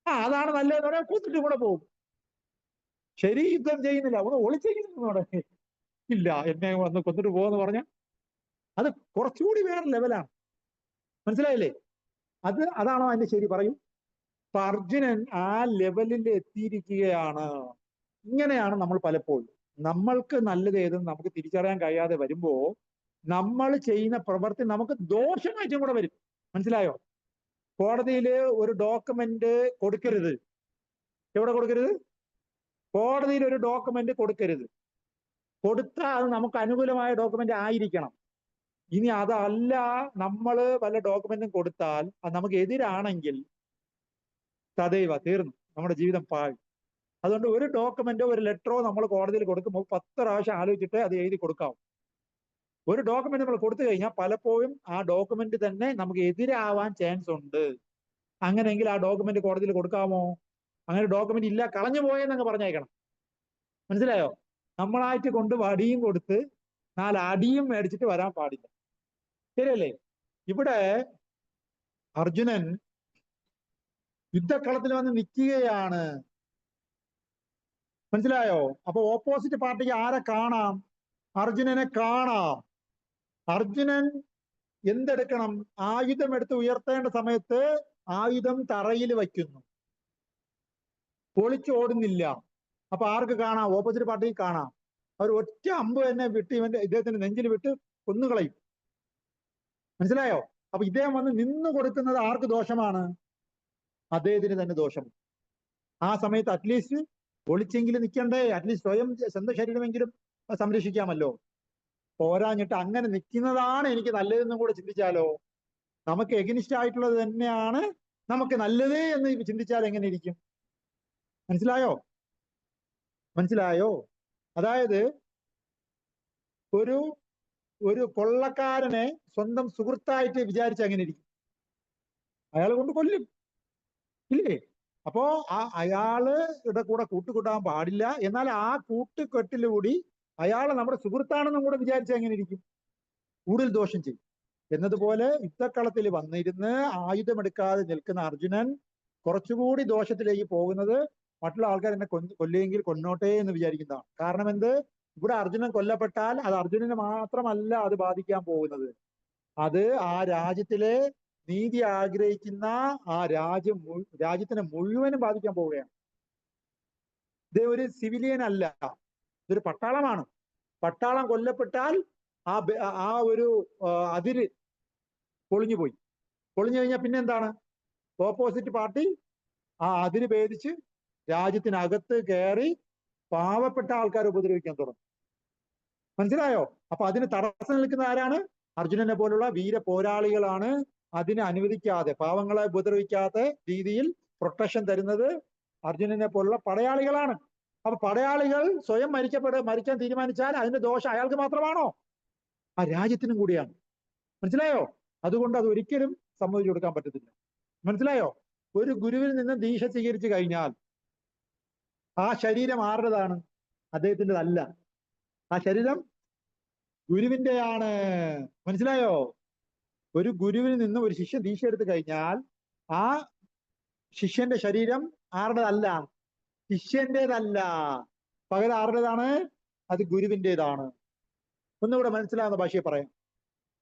അതാണ് നല്ലതെന്ന് പറയാൻ കൊന്നിട്ട് കൂടെ പോകും. ശരി, യുദ്ധം ചെയ്യുന്നില്ല, ഒന്ന് ഒളിച്ചെങ്കിലും നിന്നോടെ. ഇല്ല, എന്നെ വന്ന് കൊന്നിട്ട് പോകുമെന്ന് പറഞ്ഞ അത് കുറച്ചുകൂടി വേറെ ലെവലാണ്. മനസ്സിലായില്ലേ? അതാണോ അതിന്റെ ശരി? പറയും. അപ്പൊ അർജുനൻ ആ ലെവലിൽ എത്തിയിരിക്കുകയാണ്. ഇങ്ങനെയാണ് നമ്മൾ പലപ്പോഴും നമ്മൾക്ക് നല്ലത് ഏതെന്ന് നമുക്ക് തിരിച്ചറിയാൻ കഴിയാതെ വരുമ്പോ നമ്മൾ ചെയ്യുന്ന പ്രവൃത്തി നമുക്ക് ദോഷമായിട്ടും കൂടെ വരും. മനസ്സിലായോ? കോടതിയിൽ ഒരു ഡോക്യുമെന്റ് കൊടുക്കരുത്. എവിടെ കൊടുക്കരുത്? കോടതിയിൽ ഒരു ഡോക്യുമെന്റ് കൊടുക്കരുത്. കൊടുത്താൽ അത് നമുക്ക് അനുകൂലമായ ഡോക്യുമെന്റ് ആയിരിക്കണം. ഇനി അതല്ല, നമ്മൾ വല്ല ഡോക്യുമെന്റും കൊടുത്താൽ അത് നമുക്ക് എതിരാണെങ്കിൽ തദൈവ, തീർന്നു, നമ്മുടെ ജീവിതം പാഴ്. അതുകൊണ്ട് ഒരു ഡോക്യുമെന്റോ ഒരു ലെറ്ററോ നമ്മൾ കോടതിയിൽ കൊടുക്കുമ്പോൾ 10 പ്രാവശ്യം ആലോചിച്ചിട്ട് അത് എഴുതി കൊടുക്കാവും. ഒരു ഡോക്യുമെന്റ് നമ്മൾ കൊടുത്തു കഴിഞ്ഞാൽ പലപ്പോഴും ആ ഡോക്യുമെന്റ് തന്നെ നമുക്ക് എതിരാവാൻ ചാൻസ് ഉണ്ട്. അങ്ങനെയെങ്കിൽ ആ ഡോക്യുമെന്റ് കോടതിയിൽ കൊടുക്കാമോ? അങ്ങനെ ഡോക്യുമെന്റ് ഇല്ല, കളഞ്ഞു പോയെന്നങ്ങ് പറഞ്ഞേക്കണം. മനസ്സിലായോ? നമ്മളായിട്ട് കൊണ്ട് വടിയും കൊടുത്ത് 4 അടിയും മേടിച്ചിട്ട് വരാൻ പാടില്ല. ശരിയല്ലേ? ഇവിടെ അർജുനൻ യുദ്ധക്കളത്തിൽ വന്ന് നിൽക്കുകയാണ്. മനസ്സിലായോ? അപ്പൊ ഓപ്പോസിറ്റ് പാർട്ടിക്ക് ആരെ കാണാം? അർജുനനെ കാണാം. അർജുനൻ എന്തെടുക്കണം? ആയുധം എടുത്ത് ഉയർത്തേണ്ട സമയത്ത് ആയുധം തറയിൽ വയ്ക്കുന്നു, ഒളിച്ചോടുന്നില്ല. അപ്പൊ ആർക്ക് കാണാം? ഓപ്പോസിറ്റ് പാർട്ടിക്ക് കാണാം. അവർ ഒറ്റ അമ്പ് തന്നെ വിട്ട് ഇദ്ദേഹത്തിന്റെ നെഞ്ചിൽ വിട്ട് കൊന്നുകളയും. മനസ്സിലായോ? അപ്പൊ ഇദ്ദേഹം വന്ന് നിന്ന് കൊടുക്കുന്നത് ആർക്ക് ദോഷമാണ്? അദ്ദേഹത്തിന് തന്നെ ദോഷം. ആ സമയത്ത് അറ്റ്ലീസ്റ്റ് ഒളിച്ചെങ്കിലും നിൽക്കണ്ടേ? അറ്റ്ലീസ്റ്റ് സ്വന്തം ശരീരമെങ്കിലും സംരക്ഷിക്കാമല്ലോ. പോരാഞ്ഞിട്ട് അങ്ങനെ നിൽക്കുന്നതാണ് എനിക്ക് നല്ലതെന്നും കൂടെ ചിന്തിച്ചാലോ? നമുക്ക് എഗനിസ്റ്റ് ആയിട്ടുള്ളത് തന്നെയാണ് നമുക്ക് നല്ലത് എന്ന് ചിന്തിച്ചാൽ എങ്ങനെ ഇരിക്കും? മനസ്സിലായോ? മനസ്സിലായോ? അതായത് ഒരു ഒരു കൊള്ളക്കാരനെ സ്വന്തം സുഹൃത്തായിട്ട് വിചാരിച്ച് എങ്ങനെ ഇരിക്കും? അയാൾ കൊണ്ട് കൊല്ലും, ഇല്ലേ? അപ്പോ അയാളുടെ കൂടെ കൂട്ടുകൂട്ടാൻ പാടില്ല. എന്നാൽ ആ കൂട്ടുകെട്ടിലൂടി അയാൾ നമ്മുടെ സുഹൃത്താണെന്നും കൂടെ വിചാരിച്ച് എങ്ങനെ ഇരിക്കും? കൂടുതൽ ദോഷം ചെയ്യും. എന്നതുപോലെ യുദ്ധക്കളത്തിൽ വന്നിരുന്ന് ആയുധമെടുക്കാതെ നിൽക്കുന്ന അർജുനൻ കുറച്ചുകൂടി ദോഷത്തിലേക്ക് പോകുന്നത് മറ്റുള്ള ആൾക്കാർ എന്നെ കൊല്ലുമെങ്കിൽ കൊന്നോട്ടെ എന്ന് വിചാരിക്കുന്നതാണ്. കാരണം എന്ത്? ഇവിടെ അർജുനൻ കൊല്ലപ്പെട്ടാൽ അത് അർജുനന് മാത്രമല്ല അത് ബാധിക്കാൻ പോകുന്നത്, അത് ആ രാജ്യത്തിലെ നീതി ആഗ്രഹിക്കുന്ന ആ രാജ്യത്തിനെ മുഴുവനും ബാധിക്കാൻ പോവുകയാണ്. ഇത് ഒരു സിവിലിയൻ അല്ല, ഇതൊരു പട്ടാളമാണ്. പട്ടാളം കൊല്ലപ്പെട്ടാൽ ആ ഒരു അതിര് പൊളിഞ്ഞു പോയി. പൊളിഞ്ഞു കഴിഞ്ഞാൽ പിന്നെ എന്താണ്? ഓപ്പോസിറ്റ് പാർട്ടി ആ അതിര് ഭേദിച്ച് രാജ്യത്തിനകത്ത് കയറി പാവപ്പെട്ട ആൾക്കാരെ ഉപദ്രവിക്കാൻ തുടങ്ങും. മനസ്സിലായോ? അപ്പൊ അതിന് തടസ്സം നിൽക്കുന്ന ആരാണ്? അർജുനനെ പോലുള്ള വീര പോരാളികളാണ്. അതിനെ അനുവദിക്കാതെ, പാവങ്ങളെ ഉപദ്രവിക്കാത്ത രീതിയിൽ പ്രൊട്ടക്ഷൻ തരുന്നത് അർജുനനെ പോലുള്ള പടയാളികളാണ്. അപ്പൊ പടയാളികൾ സ്വയം മരിക്കാൻ തീരുമാനിച്ചാൽ അതിന്റെ ദോഷം അയാൾക്ക് മാത്രമാണോ? ആ രാജ്യത്തിനും കൂടിയാണ്. മനസ്സിലായോ? അതുകൊണ്ട് അത് ഒരിക്കലും സമ്മതിച്ചു കൊടുക്കാൻ പറ്റത്തില്ല. മനസ്സിലായോ? ഒരു ഗുരുവിൽ നിന്ന് ദീക്ഷ സ്വീകരിച്ചു കഴിഞ്ഞാൽ ആ ശരീരം ആരുടേതാണ്? അദ്ദേഹത്തിൻ്റെതല്ല. ആ ശരീരം ഗുരുവിന്റെയാണ്. മനസ്സിലായോ? ഒരു ഗുരുവിൽ നിന്ന് ഒരു ശിഷ്യൻ ദീക്ഷ എടുത്തു കഴിഞ്ഞാൽ ആ ശിഷ്യന്റെ ശരീരം ആരുടേതല്ല, ശിഷ്യന്റേതല്ല. പകരം ആരുടേതാണ്? അത് ഗുരുവിൻ്റെതാണ്. ഒന്നുകൂടെ മനസ്സിലാവുന്ന ഭാഷയെ പറയാം.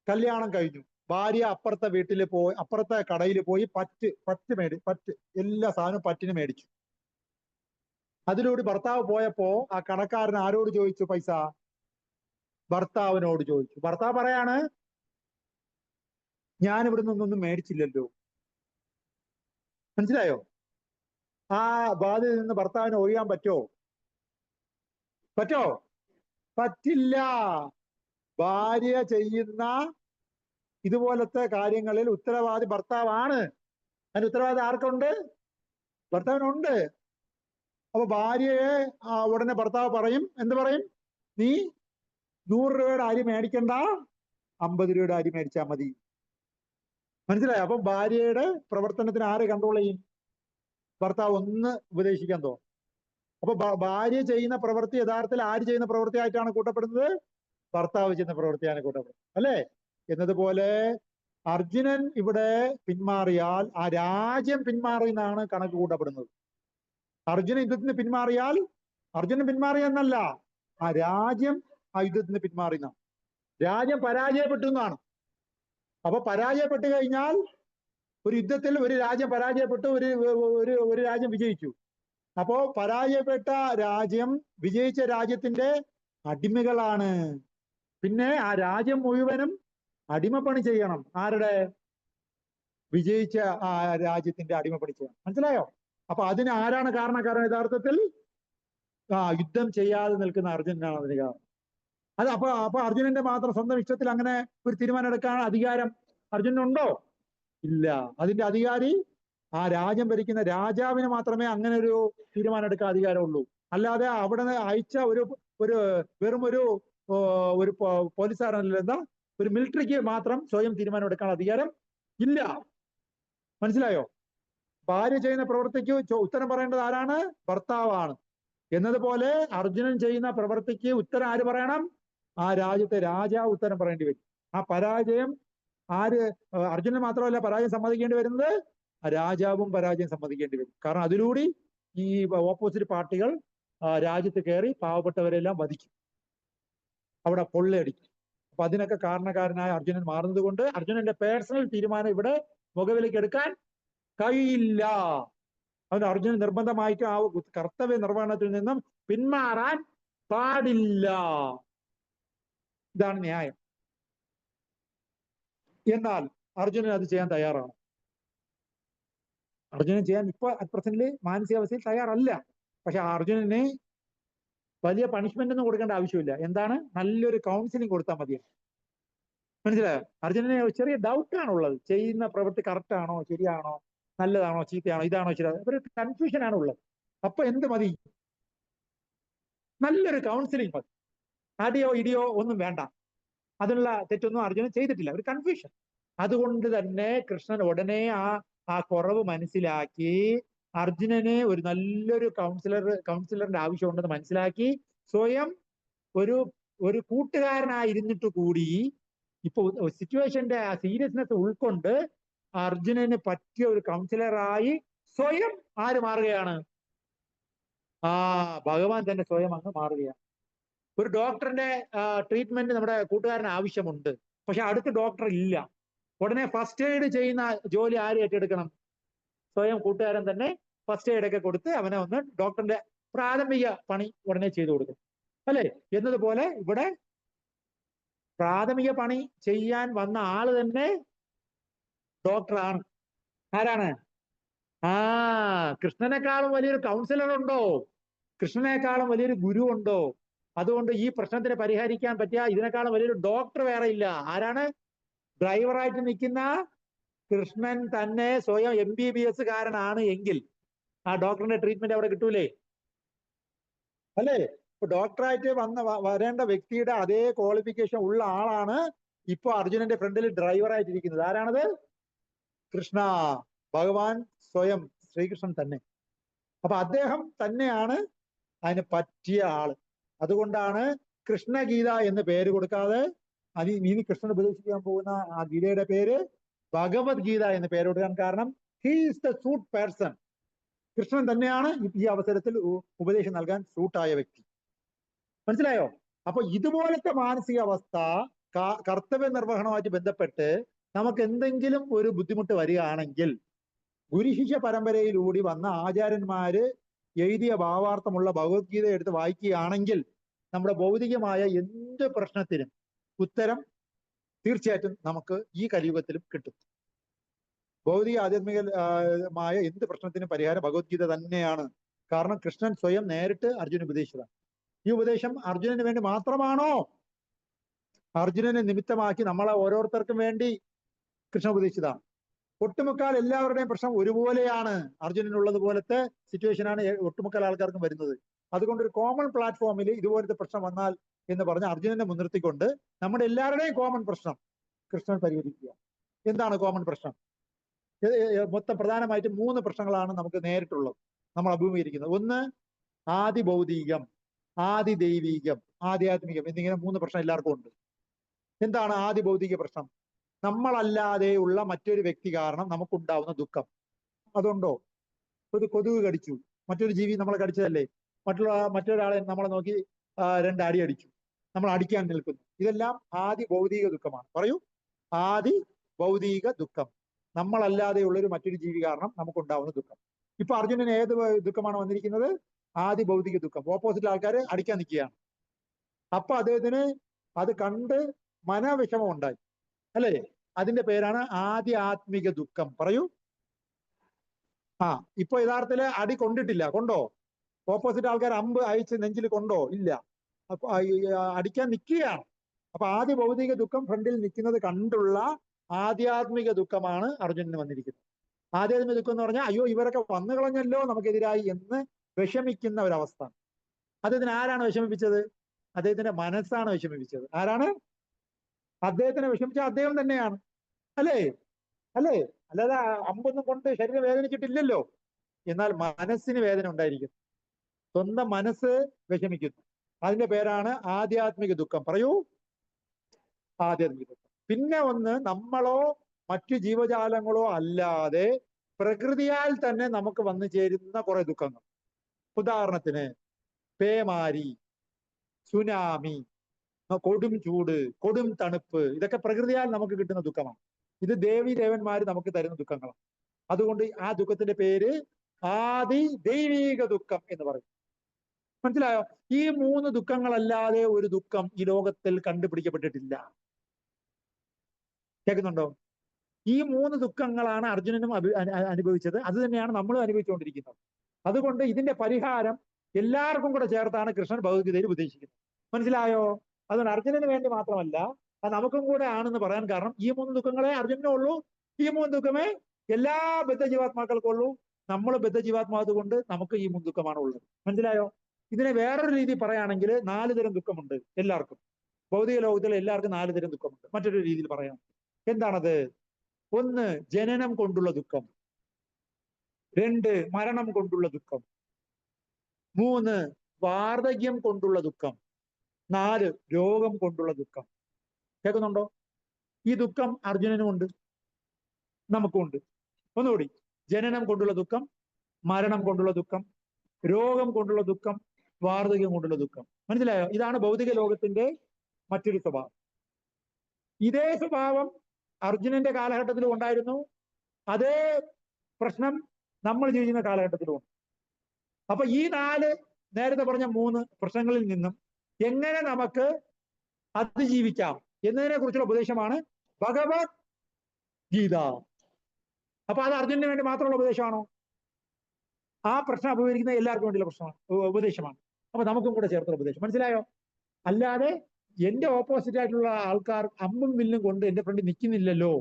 കല്യാണം കഴിഞ്ഞു, ഭാര്യ അപ്പുറത്തെ വീട്ടിൽ പോയി, അപ്പുറത്തെ കടയിൽ പോയി പറ്റ് എല്ലാ സാധനവും പറ്റിന് മേടിച്ചു. അതിലൂടെ ഭർത്താവ് പോയപ്പോ ആ കടക്കാരൻ ആരോട് ചോദിച്ചു പൈസ? ഭർത്താവിനോട് ചോദിച്ചു. ഭർത്താവ് പറയാണ്, ഞാൻ ഇവിടെ നിന്നൊന്നും മേടിച്ചില്ലല്ലോ. മനസ്സിലായോ? ആ ബാധ്യതയിൽ നിന്ന് ഭർത്താവിന് ഒഴിയാൻ പറ്റോ? പറ്റില്ല. ഭാര്യ ചെയ്യുന്ന ഇതുപോലത്തെ കാര്യങ്ങളിൽ ഉത്തരവാദി ഭർത്താവാണ്. അതിന് ഉത്തരവാദി ആർക്കുണ്ട്? ഭർത്താവിനുണ്ട്. അപ്പൊ ഭാര്യയെ ഉടനെ ഭർത്താവ് പറയും, എന്ത് പറയും? നീ 100 രൂപയുടെ അരി മേടിക്കണ്ട, 50 രൂപയുടെ അരി മേടിച്ചാൽ മതി. മനസ്സിലായോ? അപ്പൊ ഭാര്യയുടെ പ്രവർത്തനത്തിന് ആര് കൺട്രോൾ ചെയ്യും? ഭർത്താവ് ഒന്ന് ഉപദേശിക്കാൻ തോന്നും. അപ്പൊ ഭാര്യ ചെയ്യുന്ന പ്രവൃത്തി യഥാർത്ഥത്തിൽ ആര് ചെയ്യുന്ന പ്രവൃത്തിയായിട്ടാണ് കൂട്ടപ്പെടുന്നത്? ഭർത്താവ് ചെയ്യുന്ന പ്രവൃത്തിയാണ് കൂട്ടപ്പെടുന്നത്, അല്ലേ? എന്നതുപോലെ അർജുനൻ ഇവിടെ പിന്മാറിയാൽ ആ രാജ്യം പിന്മാറി എന്നാണ് കണക്ക് കൂട്ടപ്പെടുന്നത്. അർജുനൻ യുദ്ധത്തിന് പിന്മാറിയാൽ അർജുനൻ പിന്മാറിയെന്നല്ല, ആ രാജ്യം ആ യുദ്ധത്തിന് പിന്മാറി എന്നാണ്. രാജ്യം പരാജയപ്പെട്ടു എന്നാണ്. അപ്പൊ പരാജയപ്പെട്ടു കഴിഞ്ഞാൽ ഒരു യുദ്ധത്തിൽ ഒരു രാജ്യം പരാജയപ്പെട്ടു, ഒരു രാജ്യം വിജയിച്ചു. അപ്പോ പരാജയപ്പെട്ട രാജ്യം വിജയിച്ച രാജ്യത്തിന്റെ അടിമകളാണ്. പിന്നെ ആ രാജ്യം മുഴുവനും അടിമപ്പണി ചെയ്യണം. ആരുടെ? വിജയിച്ച ആ രാജ്യത്തിന്റെ അടിമപ്പണി ചെയ്യണം. മനസ്സിലായോ? അപ്പൊ അതിന് ആരാണ് കാരണക്കാരൻ? യഥാർത്ഥത്തിൽ യുദ്ധം ചെയ്യാതെ നിൽക്കുന്ന അർജുനനാണ് അതിന് കാരണം. അത് അപ്പൊ അർജുനന്റെ മാത്രം സ്വന്തം ഇഷ്ടത്തിൽ അങ്ങനെ ഒരു തീരുമാനം എടുക്കാൻ അധികാരം അർജുനുണ്ടോ? ഇല്ല. അതിന്റെ അധികാരി ആ രാജ്യം ഭരിക്കുന്ന രാജാവിന് മാത്രമേ അങ്ങനെ ഒരു തീരുമാനം എടുക്കാൻ അധികാരമുള്ളൂ. അല്ലാതെ അവിടെ അയച്ച വെറും ഒരു പോലീസുകാരനല്ല, എന്താ ഒരു മിലിറ്ററിക്ക് മാത്രം സ്വയം തീരുമാനം എടുക്കാൻ അധികാരം ഇല്ല. മനസ്സിലായോ? ഭാര്യ ചെയ്യുന്ന പ്രവൃത്തിക്ക് ഉത്തരം പറയേണ്ടത് ആരാണ്? ഭർത്താവാണ്. എന്നതുപോലെ അർജുനൻ ചെയ്യുന്ന പ്രവൃത്തിക്ക് ഉത്തരം ആര് പറയണം? ആ രാജ്യത്തെ രാജാവ് ഉത്തരം പറയേണ്ടി വരും. ആ പരാജയം അർജുനൻ മാത്രമല്ല പരാജയം സമ്മതിക്കേണ്ടി വരുന്നത്, രാജാവും പരാജയം സമ്മതിക്കേണ്ടി വരും. കാരണം അതിലൂടെ ഈ ഓപ്പോസിറ്റ് പാർട്ടികൾ രാജ്യത്ത് കയറി പാവപ്പെട്ടവരെല്ലാം വധിക്കും, അവിടെ പൊള്ളയടിക്കും. അപ്പൊ അതിനൊക്കെ കാരണക്കാരനായ അർജുനൻ മാറുന്നത് കൊണ്ട് അർജുനന്റെ പേഴ്സണൽ തീരുമാനം ഇവിടെ മുഖവിലേക്ക് എടുക്കാൻ കഴിയില്ല. അതുകൊണ്ട് അർജുനൻ നിർബന്ധമായിട്ട് ആ കർത്തവ്യ നിർവഹണത്തിൽ നിന്നും പിന്മാറാൻ പാടില്ല. ഇതാണ് ന്യായം. എന്നാൽ അർജുനൻ അത് ചെയ്യാൻ തയ്യാറാണ്. അർജുനൻ ചെയ്യാൻ ഇപ്പൊ അറ്റ് പ്രസന്റില് മാനസികാവസ്ഥയിൽ തയ്യാറല്ല. പക്ഷെ അർജുനന് വലിയ പണിഷ്മെന്റ് ഒന്നും കൊടുക്കേണ്ട ആവശ്യമില്ല. എന്താണ്? നല്ലൊരു കൗൺസിലിംഗ് കൊടുത്താൽ മതിയാണ്. മനസ്സിലായോ? അർജുനന് ചെറിയ ഡൗട്ടാണുള്ളത്. ചെയ്യുന്ന പ്രവൃത്തി കറക്റ്റ് ആണോ, ശരിയാണോ, നല്ലതാണോ, ചീത്തയാണോ, ഇതാണോ ശരി, ഒരു കൺഫ്യൂഷൻ ആണ് ഉള്ളത്. അപ്പൊ എന്ത് മതി? നല്ലൊരു കൗൺസിലിംഗ് മതി. അടിയോ ഇടിയോ ഒന്നും വേണ്ട. അതിനുള്ള തെറ്റൊന്നും അർജുനൻ ചെയ്തിട്ടില്ല, ഒരു കൺഫ്യൂഷൻ. അതുകൊണ്ട് തന്നെ കൃഷ്ണൻ ഉടനെ ആ കുറവ് മനസ്സിലാക്കി അർജുനന് ഒരു നല്ലൊരു കൗൺസിലറിന്റെ ആവശ്യമുണ്ടെന്ന് മനസ്സിലാക്കി സ്വയം ഒരു കൂട്ടുകാരനായിരുന്നിട്ട് കൂടി ഇപ്പൊ സിറ്റുവേഷന്റെ ആ സീരിയസ്നെസ് ഉൾക്കൊണ്ട് അർജുനന് പറ്റിയ ഒരു കൗൺസിലറായി സ്വയം ആര് മാറുകയാണ്? ഭഗവാൻ തന്നെ സ്വയം അങ്ങ് മാറുകയാണ്. ഒരു ഡോക്ടറിന്റെ ട്രീറ്റ്മെന്റ് നമ്മുടെ കൂട്ടുകാരന് ആവശ്യമുണ്ട്, പക്ഷെ അടുത്ത ഡോക്ടർ ഇല്ല. ഉടനെ ഫസ്റ്റ് എയ്ഡ് ചെയ്യുന്ന ജോലി ആര് ഏറ്റെടുക്കണം? സ്വയം കൂട്ടുകാരൻ തന്നെ ഫസ്റ്റ് എയ്ഡ് ഒക്കെ കൊടുത്ത് അവനെ ഒന്ന് ഡോക്ടറിന്റെ പ്രാഥമിക പണി ഉടനെ ചെയ്തു കൊടുക്കും, അല്ലെ? എന്നതുപോലെ ഇവിടെ പ്രാഥമിക പണി ചെയ്യാൻ വന്ന ആള് തന്നെ ഡോക്ടറാണ്. ആരാണ്? കൃഷ്ണനേക്കാളും വലിയൊരു കൗൺസിലർ ഉണ്ടോ? കൃഷ്ണനേക്കാളും വലിയൊരു ഗുരു ഉണ്ടോ? അതുകൊണ്ട് ഈ പ്രശ്നത്തിന് പരിഹരിക്കാൻ പറ്റിയ ഇതിനേക്കാളും വലിയൊരു ഡോക്ടർ വേറെ ഇല്ല. ആരാണ്? ഡ്രൈവറായിട്ട് നിൽക്കുന്ന കൃഷ്ണൻ തന്നെ സ്വയം MBBS കാരനാണ് എങ്കിൽ ആ ഡോക്ടറിന്റെ ട്രീറ്റ്മെന്റ് അവിടെ കിട്ടൂലേ? അല്ലേ? ഇപ്പൊ ഡോക്ടറായിട്ട് വരേണ്ട വ്യക്തിയുടെ അതേ ക്വാളിഫിക്കേഷൻ ഉള്ള ആളാണ് ഇപ്പൊ അർജുനന്റെ ഫ്രണ്ടിൽ ഡ്രൈവറായിട്ടിരിക്കുന്നത്. ആരാണത്? കൃഷ്ണ, ഭഗവാൻ സ്വയം ശ്രീകൃഷ്ണൻ തന്നെ. അപ്പൊ അദ്ദേഹം തന്നെയാണ് അതിന് പറ്റിയ ആള്. അതുകൊണ്ടാണ് കൃഷ്ണഗീത എന്ന് പേര് കൊടുക്കാതെ ഇനി കൃഷ്ണൻ ഉപദേശിക്കാൻ പോകുന്ന ആ ഗീതയുടെ പേര് ഭഗവത്ഗീത എന്ന് പേര് കൊടുക്കാൻ കാരണം he is the suit person. Krishnan തന്നെയാണ് ഈ അവസരത്തിൽ ഉപദേശം നൽകാൻ സൂട്ടായ വ്യക്തി. മനസ്സിലായോ? അപ്പൊ ഇതുപോലത്തെ മാനസികാവസ്ഥ കർത്തവ്യ നിർവഹണവുമായിട്ട് ബന്ധപ്പെട്ട് നമുക്ക് എന്തെങ്കിലും ഒരു ബുദ്ധിമുട്ട് വരികയാണെങ്കിൽ ഗുരുശിഷ്യ പരമ്പരയിലൂടെ വന്ന ആചാര്യന്മാര് എഴുതിയ ഭാവാർത്ഥമുള്ള ഭഗവത്ഗീത എടുത്ത് വായിക്കുകയാണെങ്കിൽ നമ്മുടെ ഭൗതികമായ എന്ത് പ്രശ്നത്തിനും ഉത്തരം തീർച്ചയായിട്ടും നമുക്ക് ഈ കലിയുഗത്തിലും കിട്ടും. ഭൗതിക ആധ്യാത്മികമായ എന്ത് പ്രശ്നത്തിനും പരിഹാരം ഭഗവത്ഗീത തന്നെയാണ്. കാരണം കൃഷ്ണൻ സ്വയം നേരിട്ട് അർജുനന് ഉപദേശിച്ചതാണ്. ഈ ഉപദേശം അർജുനന് വേണ്ടി മാത്രമാണോ? അർജുനനെ നിമിത്തമാക്കി നമ്മളെ ഓരോരുത്തർക്കും വേണ്ടി കൃഷ്ണൻ ഉപദേശിച്ചതാണ്. ഒട്ടുമുക്കാൽ എല്ലാവരുടെയും പ്രശ്നം ഒരുപോലെയാണ്. അർജുനനുള്ളത് പോലത്തെ സിറ്റുവേഷനാണ് ഒട്ടുമുക്കാൽ ആൾക്കാർക്കും വരുന്നത്. അതുകൊണ്ട് ഒരു കോമൺ പ്ലാറ്റ്ഫോമിൽ ഇതുപോലത്തെ പ്രശ്നം വന്നാൽ എന്ന് പറഞ്ഞ് അർജുനനെ മുൻനിർത്തിക്കൊണ്ട് നമ്മുടെ എല്ലാവരുടെയും കോമൺ പ്രശ്നം കൃഷ്ണൻ പരിഹരിക്കുക. എന്താണ് കോമൺ പ്രശ്നം? മൊത്തം പ്രധാനമായിട്ടും 3 പ്രശ്നങ്ങളാണ് നമുക്ക് നേരിട്ടുള്ളത്, നമ്മൾ അഭിമുഖീകരിക്കുന്നത്. ഒന്ന് ആദി ഭൗതികം, ആദി ദൈവീകം, ആധ്യാത്മികം എന്നിങ്ങനെ 3 പ്രശ്നം എല്ലാവർക്കും ഉണ്ട്. എന്താണ് ആദി ഭൗതിക പ്രശ്നം? നമ്മളല്ലാതെയുള്ള മറ്റൊരു വ്യക്തി കാരണം നമുക്കുണ്ടാവുന്ന ദുഃഖം. അതുണ്ടോ? ഒരു കൊതുക് കടിച്ചു, മറ്റൊരു ജീവി നമ്മളെ കടിച്ചതല്ലേ. മറ്റൊരാളെ നമ്മളെ നോക്കി 2 അടി അടിച്ചു, നമ്മൾ അടിക്കാൻ നിൽക്കുന്നു. ഇതെല്ലാം ആദി ഭൗതിക ദുഃഖമാണ്. പറയൂ, ആദി ഭൗതിക ദുഃഖം. നമ്മളല്ലാതെയുള്ളൊരു മറ്റൊരു ജീവി കാരണം നമുക്കുണ്ടാവുന്ന ദുഃഖം. ഇപ്പൊ അർജുനന് ഏത് ദുഃഖമാണ് വന്നിരിക്കുന്നത്? ആദി ഭൗതിക ദുഃഖം. ഓപ്പോസിറ്റ് ആൾക്കാർ അടിക്കാൻ നിൽക്കുകയാണ്. അപ്പൊ അദ്ദേഹത്തിന് അത് കണ്ട് മനവിഷമം ഉണ്ടായി, അല്ലേ? അതിന്റെ പേരാണ് ആധ്യാത്മിക ദുഃഖം. പറയൂ. ഇപ്പൊ യഥാർത്ഥത്തില് അടി കൊണ്ടിട്ടില്ല. കൊണ്ടോ? ഓപ്പോസിറ്റ് ആൾക്കാർ അമ്പ് അയച്ച് നെഞ്ചിൽ കൊണ്ടോ? ഇല്ല. അപ്പൊ അടിക്കാൻ നിൽക്കുകയാണ്. അപ്പൊ ആദ്യ ഭൗതിക ദുഃഖം ഫ്രണ്ടിൽ നിൽക്കുന്നത് കണ്ടുള്ള ആധ്യാത്മിക ദുഃഖമാണ് അർജുനന് വന്നിരിക്കുന്നത്. ആധ്യാത്മിക ദുഃഖം എന്ന് പറഞ്ഞാൽ അയ്യോ ഇവരൊക്കെ വന്നു കളഞ്ഞല്ലോ നമുക്കെതിരായി എന്ന് വിഷമിക്കുന്ന ഒരവസ്ഥ. അദ്ദേഹത്തിന് ആരാണ് വിഷമിപ്പിച്ചത്? അദ്ദേഹത്തിന്റെ മനസ്സാണ് വിഷമിപ്പിച്ചത്. ആരാണ്? അദ്ദേഹത്തിനെ വിഷമിച്ച അദ്ദേഹം തന്നെയാണ്, അല്ലേ? അല്ലാതെ അമ്പൊന്നും കൊണ്ട് ശരീരം വേദനിച്ചിട്ടില്ലല്ലോ. എന്നാൽ മനസ്സിന് വേദന ഉണ്ടായിരിക്കുന്നു, സ്വന്തം മനസ്സ് വിഷമിക്കുന്നു. അതിന്റെ പേരാണ് ആധ്യാത്മിക ദുഃഖം. പറയൂ, ആധ്യാത്മിക ദുഃഖം. പിന്നെ ഒന്ന്, നമ്മളോ മറ്റു ജീവജാലങ്ങളോ അല്ലാതെ പ്രകൃതിയാൽ തന്നെ നമുക്ക് വന്നു ചേരുന്ന കുറെ ദുഃഖങ്ങൾ. ഉദാഹരണത്തിന് പേമാരി, സുനാമി, കൊടും ചൂട്, കൊടും തണുപ്പ്, ഇതൊക്കെ പ്രകൃതിയാൽ നമുക്ക് കിട്ടുന്ന ദുഃഖമാണ്. ഇത് ദേവി ദേവന്മാര് നമുക്ക് തരുന്ന ദുഃഖങ്ങളാണ്. അതുകൊണ്ട് ആ ദുഃഖത്തിന്റെ പേര് ആദി ദൈവീക ദുഃഖം എന്ന് പറയും. മനസ്സിലായോ? ഈ 3 ദുഃഖങ്ങളല്ലാതെ ഒരു ദുഃഖം ഈ ലോകത്തിൽ കണ്ടുപിടിക്കപ്പെട്ടിട്ടില്ല. കേൾക്കുന്നുണ്ടോ? ഈ 3 ദുഃഖങ്ങളാണ് അർജുനനും അനുഭവിച്ചത്. അത് തന്നെയാണ് നമ്മളും അനുഭവിച്ചുകൊണ്ടിരിക്കുന്നത്. അതുകൊണ്ട് ഇതിന്റെ പരിഹാരം എല്ലാവർക്കും കൂടെ ചേർത്താണ് കൃഷ്ണൻ ഭഗവത്ഗീതയിൽ ഉപദേശിക്കുന്നത്. മനസ്സിലായോ? അതുകൊണ്ട് അർജുനന് വേണ്ടി മാത്രമല്ല, അത് നമുക്കും കൂടെ ആണെന്ന് പറയാൻ കാരണം ഈ 3 ദുഃഖങ്ങളെ അർജുനനും ഉള്ളൂ, ഈ 3 ദുഃഖമേ എല്ലാ ബദ്ധജീവാത്മാക്കൾക്കും ഉള്ളൂ. നമ്മൾ ബദ്ധജീവാത്മാവ് കൊണ്ട് നമുക്ക് ഈ 3 ദുഃഖമാണ് ഉള്ളത്. മനസ്സിലായോ? ഇതിനെ വേറൊരു രീതി പറയുകയാണെങ്കിൽ 4 തരം ദുഃഖമുണ്ട് എല്ലാവർക്കും. ഭൗതിക ലോകത്തിൽ എല്ലാവർക്കും 4 തരം ദുഃഖമുണ്ട്. മറ്റൊരു രീതിയിൽ പറയാം. എന്താണത്? 1 ജനനം കൊണ്ടുള്ള ദുഃഖം, 2 മരണം കൊണ്ടുള്ള ദുഃഖം, 3 വാർദ്ധക്യം കൊണ്ടുള്ള ദുഃഖം, 4 രോഗം കൊണ്ടുള്ള ദുഃഖം. കേൾക്കുന്നുണ്ടോ? ഈ ദുഃഖം അർജുനനുമുണ്ട്, നമുക്കുമുണ്ട്. ഒന്നുകൂടി: ജനനം കൊണ്ടുള്ള ദുഃഖം, മരണം കൊണ്ടുള്ള ദുഃഖം, രോഗം കൊണ്ടുള്ള ദുഃഖം, വാർദ്ധക്യം കൊണ്ടുള്ള ദുഃഖം. മനസ്സിലായോ? ഇതാണ് ഭൗതിക ലോകത്തിന്റെ മറ്റൊരു സ്വഭാവം. ഇതേ സ്വഭാവം അർജുനന്റെ കാലഘട്ടത്തിലും ഉണ്ടായിരുന്നു. അതേ പ്രശ്നം നമ്മൾ ജീവിക്കുന്ന കാലഘട്ടത്തിലും ഉണ്ട്. അപ്പൊ ഈ 4 നേരത്തെ പറഞ്ഞ 3 പ്രശ്നങ്ങളിൽ നിന്നും എങ്ങനെ നമുക്ക് അതിജീവിക്കാം എന്നതിനെ കുറിച്ചുള്ള ഉപദേശമാണ് ഭഗവത് ഗീത. അപ്പൊ അത് അർജുനന് വേണ്ടി മാത്രമുള്ള ഉപദേശമാണോ? ആ പ്രശ്നം അഭിമുഖീകരിക്കുന്ന എല്ലാവർക്കും വേണ്ടിയുള്ള പ്രശ്നമാണ്, ഉപദേശമാണ്. അപ്പൊ നമുക്കും കൂടെ ചേർത്തുള്ള ഉപദേശം. മനസ്സിലായോ? അല്ലാതെ എന്റെ ഓപ്പോസിറ്റ് ആയിട്ടുള്ള ആൾക്കാർ അമ്പും വില്ലും കൊണ്ട് എന്റെ ഫ്രണ്ട് നിൽക്കുന്നില്ലല്ലോ,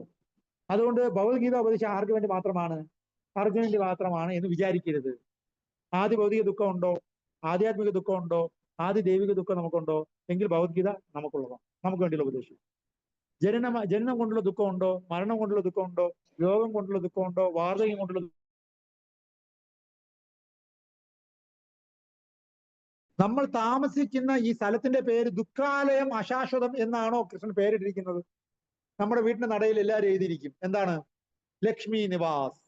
അതുകൊണ്ട് ഭഗവത്ഗീത ഉപദേശം ആർക്ക് വേണ്ടി മാത്രമാണ്? അർജുനന് വേണ്ടി മാത്രമാണ് എന്ന് വിചാരിക്കരുത്. ആദ്യ ഭൗതിക ദുഃഖം ഉണ്ടോ? ആധ്യാത്മിക ദുഃഖം ഉണ്ടോ? ആദ്യ ദൈവിക ദുഃഖം നമുക്കുണ്ടോ? എങ്കിൽ ഭഗവത്ഗീത നമുക്കുള്ളതാണ്, നമുക്ക് വേണ്ടിയുള്ള ഉപദേശം. ജനനം കൊണ്ടുള്ള ദുഃഖം ഉണ്ടോ? മരണം കൊണ്ടുള്ള ദുഃഖം ഉണ്ടോ? രോഗം കൊണ്ടുള്ള ദുഃഖം ഉണ്ടോ? വാർദ്ധക്യം കൊണ്ടുള്ള നമ്മൾ താമസിക്കുന്ന ഈ സ്ഥലത്തിന്റെ പേര് ദുഃഖാലയം അശാശ്വതം എന്നാണോ കൃഷ്ണൻ പേരിട്ടിരിക്കുന്നത്? നമ്മുടെ വീടിന്റെ നടയിൽ എല്ലാവരും എഴുതിയിരിക്കും. എന്താണ്? ലക്ഷ്മി നിവാസ്.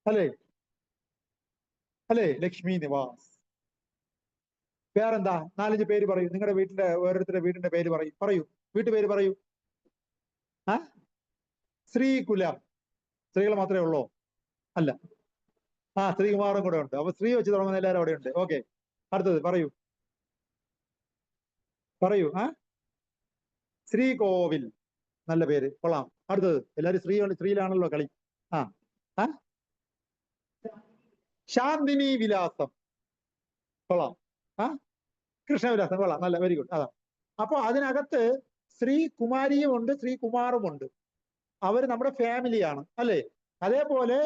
അല്ലേ? അല്ലേ? ലക്ഷ്മി നിവാസ്. വേറെന്താ? 4-5 പേര് പറയൂ. നിങ്ങളുടെ വീട്ടിന്റെ ഓരോരുത്തരുടെ വീടിന്റെ പേര് പറയൂ. വീട്ടുപേര് പറയൂ. ശ്രീകുലം. സ്ത്രീകൾ മാത്രമേ ഉള്ളൂ? അല്ല, ശ്രീകുമാറും കൂടെ ഉണ്ട്. അപ്പൊ ശ്രീ വെച്ച് തുടങ്ങുന്ന എല്ലാവരും അവിടെ ഉണ്ട്. ഓക്കെ, അടുത്തത് പറയൂ. ശ്രീകോവിൽ. നല്ല പേര്, കൊള്ളാം. അടുത്തത്. എല്ലാവരും സ്ത്രീയിലാണല്ലോ കളി. ശാന്തിനി വിലാസം. കൊള്ളാം. കൃഷ്ണവിലാസം. കൊള്ളാം, നല്ല, വെരി ഗുഡ്. അതാ. അപ്പൊ അതിനകത്ത് ശ്രീകുമാരിയും ഉണ്ട്, ശ്രീകുമാറും ഉണ്ട്. അവര് നമ്മുടെ ഫാമിലിയാണ്, അല്ലേ? അതേപോലെ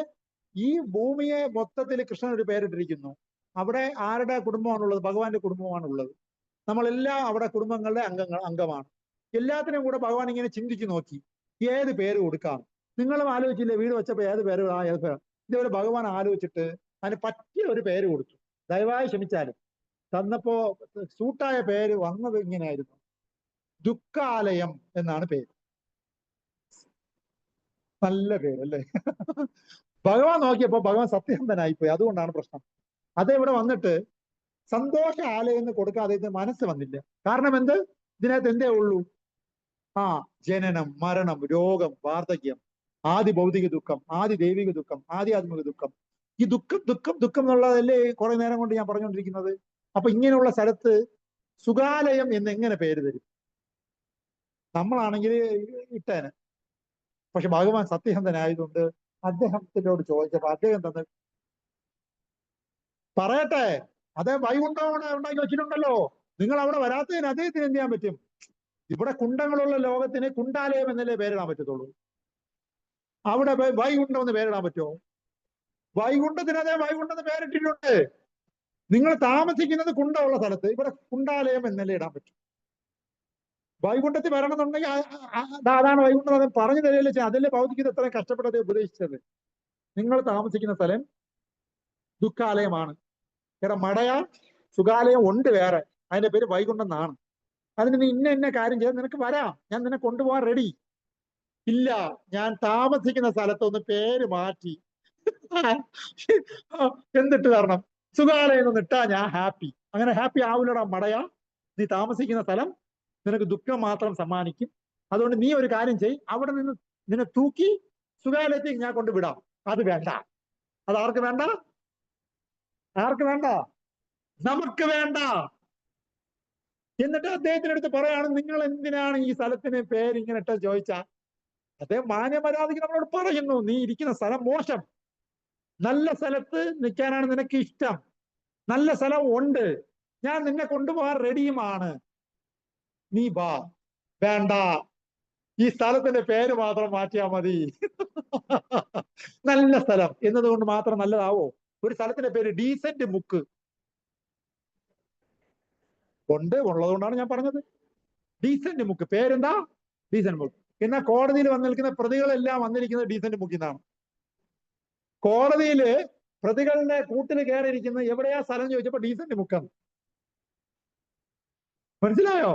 ഈ ഭൂമിയെ മൊത്തത്തിൽ കൃഷ്ണൻ ഒരു പേരിട്ടിരിക്കുന്നു. അവിടെ ആരുടെ കുടുംബമാണുള്ളത്? ഭഗവാന്റെ കുടുംബമാണുള്ളത്. നമ്മളെല്ലാം അവിടെ കുടുംബങ്ങളുടെ അംഗമാണ്. എല്ലാത്തിനും കൂടെ ഭഗവാൻ ഇങ്ങനെ ചിന്തിച്ചു നോക്കി ഏത് പേര് കൊടുക്കാം. നിങ്ങളും ആലോചിച്ചില്ലേ വീട് വെച്ചപ്പോ ഏത് പേര്? ഇതേപോലെ ഭഗവാൻ ആലോചിച്ചിട്ട് അതിന് പറ്റിയ ഒരു പേര് കൊടുത്തു. ദയവായി ക്ഷമിച്ചാലും. തന്നപ്പോ സൂട്ടായ പേര് വന്നത് ഇങ്ങനെയായിരുന്നു: ദുഃഖാലയം എന്നാണ് പേര്. നല്ല പേരല്ലേ? ഭഗവാൻ നോക്കിയപ്പോ ഭഗവാൻ സത്യസന്ധനായിപ്പോയി, അതുകൊണ്ടാണ് പ്രശ്നം. അതെവിടെ വന്നിട്ട് സന്തോഷ ആലയം എന്ന് കൊടുക്കാതെ ഇത് മനസ്സ് വന്നില്ല. കാരണം എന്ത്? ഇതിനകത്ത് എന്തേ ഉള്ളൂ? ജനനം, മരണം, രോഗം, വാർദ്ധക്യം, ആദി ഭൗതിക ദുഃഖം, ആദി ദൈവിക ദുഃഖം, ആധ്യാത്മിക ദുഃഖം. ഈ ദുഃഖം എന്നുള്ളതല്ലേ കുറെ നേരം കൊണ്ട് ഞാൻ പറഞ്ഞുകൊണ്ടിരിക്കുന്നത്. അപ്പൊ ഇങ്ങനെയുള്ള സ്ഥലത്ത് സുഖാലയം എന്ന് എങ്ങനെ പേര് തരും? നമ്മളാണെങ്കിൽ ഇട്ടേന്. പക്ഷെ ഭഗവാൻ സത്യസന്ധനായതുകൊണ്ട് അദ്ദേഹത്തിനോട് ചോദിച്ചപ്പോ അദ്ദേഹം തന്നെ പറയട്ടെ. അതേ വൈകുണ്ഠം ഉണ്ടാക്കി വെച്ചിട്ടുണ്ടല്ലോ. നിങ്ങൾ അവിടെ വരാത്തതിന് അദ്ദേഹത്തിന് എന്ത് ചെയ്യാൻ പറ്റും? ഇവിടെ കുണ്ടങ്ങളുള്ള ലോകത്തിന് കുണ്ടാലയം എന്നല്ലേ പേരിടാൻ പറ്റത്തുള്ളൂ. അവിടെ വൈകുണ്ഠം എന്ന് പേരിടാൻ പറ്റുമോ? വൈകുണ്ഠത്തിന് അതേ വൈകുണ്ഠം എന്ന് പേരിട്ടിട്ടുണ്ട്. നിങ്ങൾ താമസിക്കുന്നത് കുണ്ടമുള്ള സ്ഥലത്ത് ഇവിടെ കുണ്ടാലയം എന്നല്ലേ ഇടാൻ പറ്റും. വൈകുണ്ഠത്തിൽ വരണമെന്നുണ്ടെങ്കിൽ അതാണ് വൈകുണ്ഠം. അത് പറഞ്ഞു തരികയല്ലേ ചെയ്യാം. അതല്ലേ ഭൗതികത എത്രയും കഷ്ടപ്പെട്ടത് ഉപദേശിച്ചത്. നിങ്ങൾ താമസിക്കുന്ന സ്ഥലം ദുഃഖാലയമാണ്. ഇവിടെ മടയ സുഖാലയം ഉണ്ട് വേറെ, അതിന്റെ പേര് വൈകുണ്ഠം എന്നാണ്. അതിന് നീ ഇന്ന കാര്യം ചെയ്താൽ നിനക്ക് വരാം, ഞാൻ നിന്നെ കൊണ്ടുപോകാൻ റെഡി. ഇല്ല, ഞാൻ താമസിക്കുന്ന സ്ഥലത്തൊന്ന് പേര് മാറ്റി എന്നിട്ട് തരണം. സുഖാലയം ഒന്ന് ഇട്ടാ ഞാൻ ഹാപ്പി. അങ്ങനെ ഹാപ്പി ആവില്ലടാ മടയ. നീ താമസിക്കുന്ന സ്ഥലം നിനക്ക് ദുഃഖം മാത്രം സമ്മാനിക്കും. അതുകൊണ്ട് നീ ഒരു കാര്യം ചെയ്, അവിടെ നിന്ന് നിന്നെ തൂക്കി സുഖാലയത്തേക്ക് ഞാൻ കൊണ്ടുവിടാം. അത് വേണ്ട. അത് ആർക്ക് വേണ്ട? ആർക്ക് വേണ്ട? നമുക്ക് വേണ്ട. എന്നിട്ട് അദ്ദേഹത്തിനടുത്ത് പറയാണ്, നിങ്ങൾ എന്തിനാണ് ഈ സ്ഥലത്തിന് പേര് ഇങ്ങനെ ഇട്ട് ചോദിച്ചാൽ അദ്ദേഹം മാന്യമര്യാദയ്ക്ക് നമ്മളോട് പറയുന്നു, നീ ഇരിക്കുന്ന സ്ഥലം മോശം, നല്ല സ്ഥലത്ത് നിൽക്കാനാണ് നിനക്ക് ഇഷ്ടം, നല്ല സ്ഥലം ഉണ്ട്, ഞാൻ നിന്നെ കൊണ്ടുപോകാൻ റെഡിയുമാണ്, നീ വാ. വേണ്ട, ഈ സ്ഥലത്തിന്റെ പേര് മാത്രം മാറ്റിയാൽ മതി. നല്ല സ്ഥലം എന്നതുകൊണ്ട് മാത്രം നല്ലതാവോ? ഒരു സ്ഥലത്തിന്റെ പേര് ഡീസന്റ് മുക്ക്. ഉള്ളതുകൊണ്ടാണ് ഞാൻ പറഞ്ഞത്. ഡീസന്റ് മുക്ക്, പേരെന്താ? ഡീസന്റ് മുക്ക്. എന്നാൽ കോടതിയിൽ വന്ന് നിൽക്കുന്ന പ്രതികളെല്ലാം വന്നിരിക്കുന്നത് ഡീസന്റ് മുക്കിൽ നിന്നാണ്. കോടതിയില് പ്രതികളുടെ കൂട്ടിൽ കയറിയിരിക്കുന്നത് എവിടെയാ സ്ഥലം ചോദിച്ചപ്പോ ഡീസന്റ് മുക്കാണ്. മനസ്സിലായോ?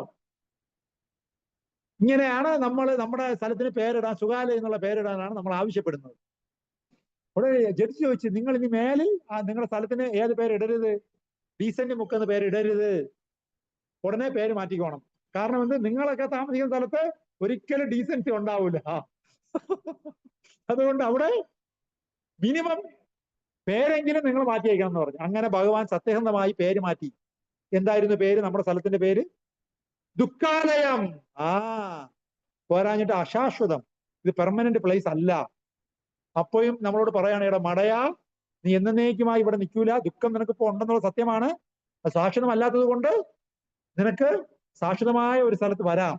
ഇങ്ങനെയാണ് നമ്മൾ നമ്മുടെ സ്ഥലത്തിന് പേരിടാൻ, സുഖാലയം എന്നുള്ള പേരിടാനാണ് നമ്മൾ ആവശ്യപ്പെടുന്നത്. അവിടെ ജഡ്ജി ചോദിച്ചു, നിങ്ങൾ ഇനി മേലിൽ നിങ്ങളുടെ സ്ഥലത്തിന് ഏത് പേരിടരുത്, ഡീസന്റ് മുക്ക് എന്ന പേരിടരുത്, ഉടനെ പേര് മാറ്റിക്കോണം. കാരണം എന്ത്? നിങ്ങളൊക്കെ താമസിക്കുന്ന സ്ഥലത്ത് ഒരിക്കലും ഡീസൻസി ഉണ്ടാവൂല. അതുകൊണ്ട് അവിടെ മിനിമം പേരെങ്കിലും നിങ്ങൾ മാറ്റി വയ്ക്കണം എന്ന് പറഞ്ഞു. അങ്ങനെ ഭഗവാൻ സത്യസന്ധമായി പേര് മാറ്റി. എന്തായിരുന്നു പേര്? നമ്മുടെ സ്ഥലത്തിന്റെ പേര് ദുഃഖാലയം. പോരാഞ്ഞിട്ട് അശാശ്വതം, ഇത് പെർമനന്റ് പ്ലേസ് അല്ല. അപ്പോഴും നമ്മളോട് പറയാണ്, ഇവിടെ മടയാ, നീ എന്നേക്കുമായി ഇവിടെ നിൽക്കൂല, ദുഃഖം നിനക്കിപ്പോ ഉണ്ടെന്നുള്ള സത്യമാണ്. ശാശ്വതമല്ലാത്തത് കൊണ്ട് നിനക്ക് ശാശ്വതമായ ഒരു സ്ഥലത്ത് വരാം.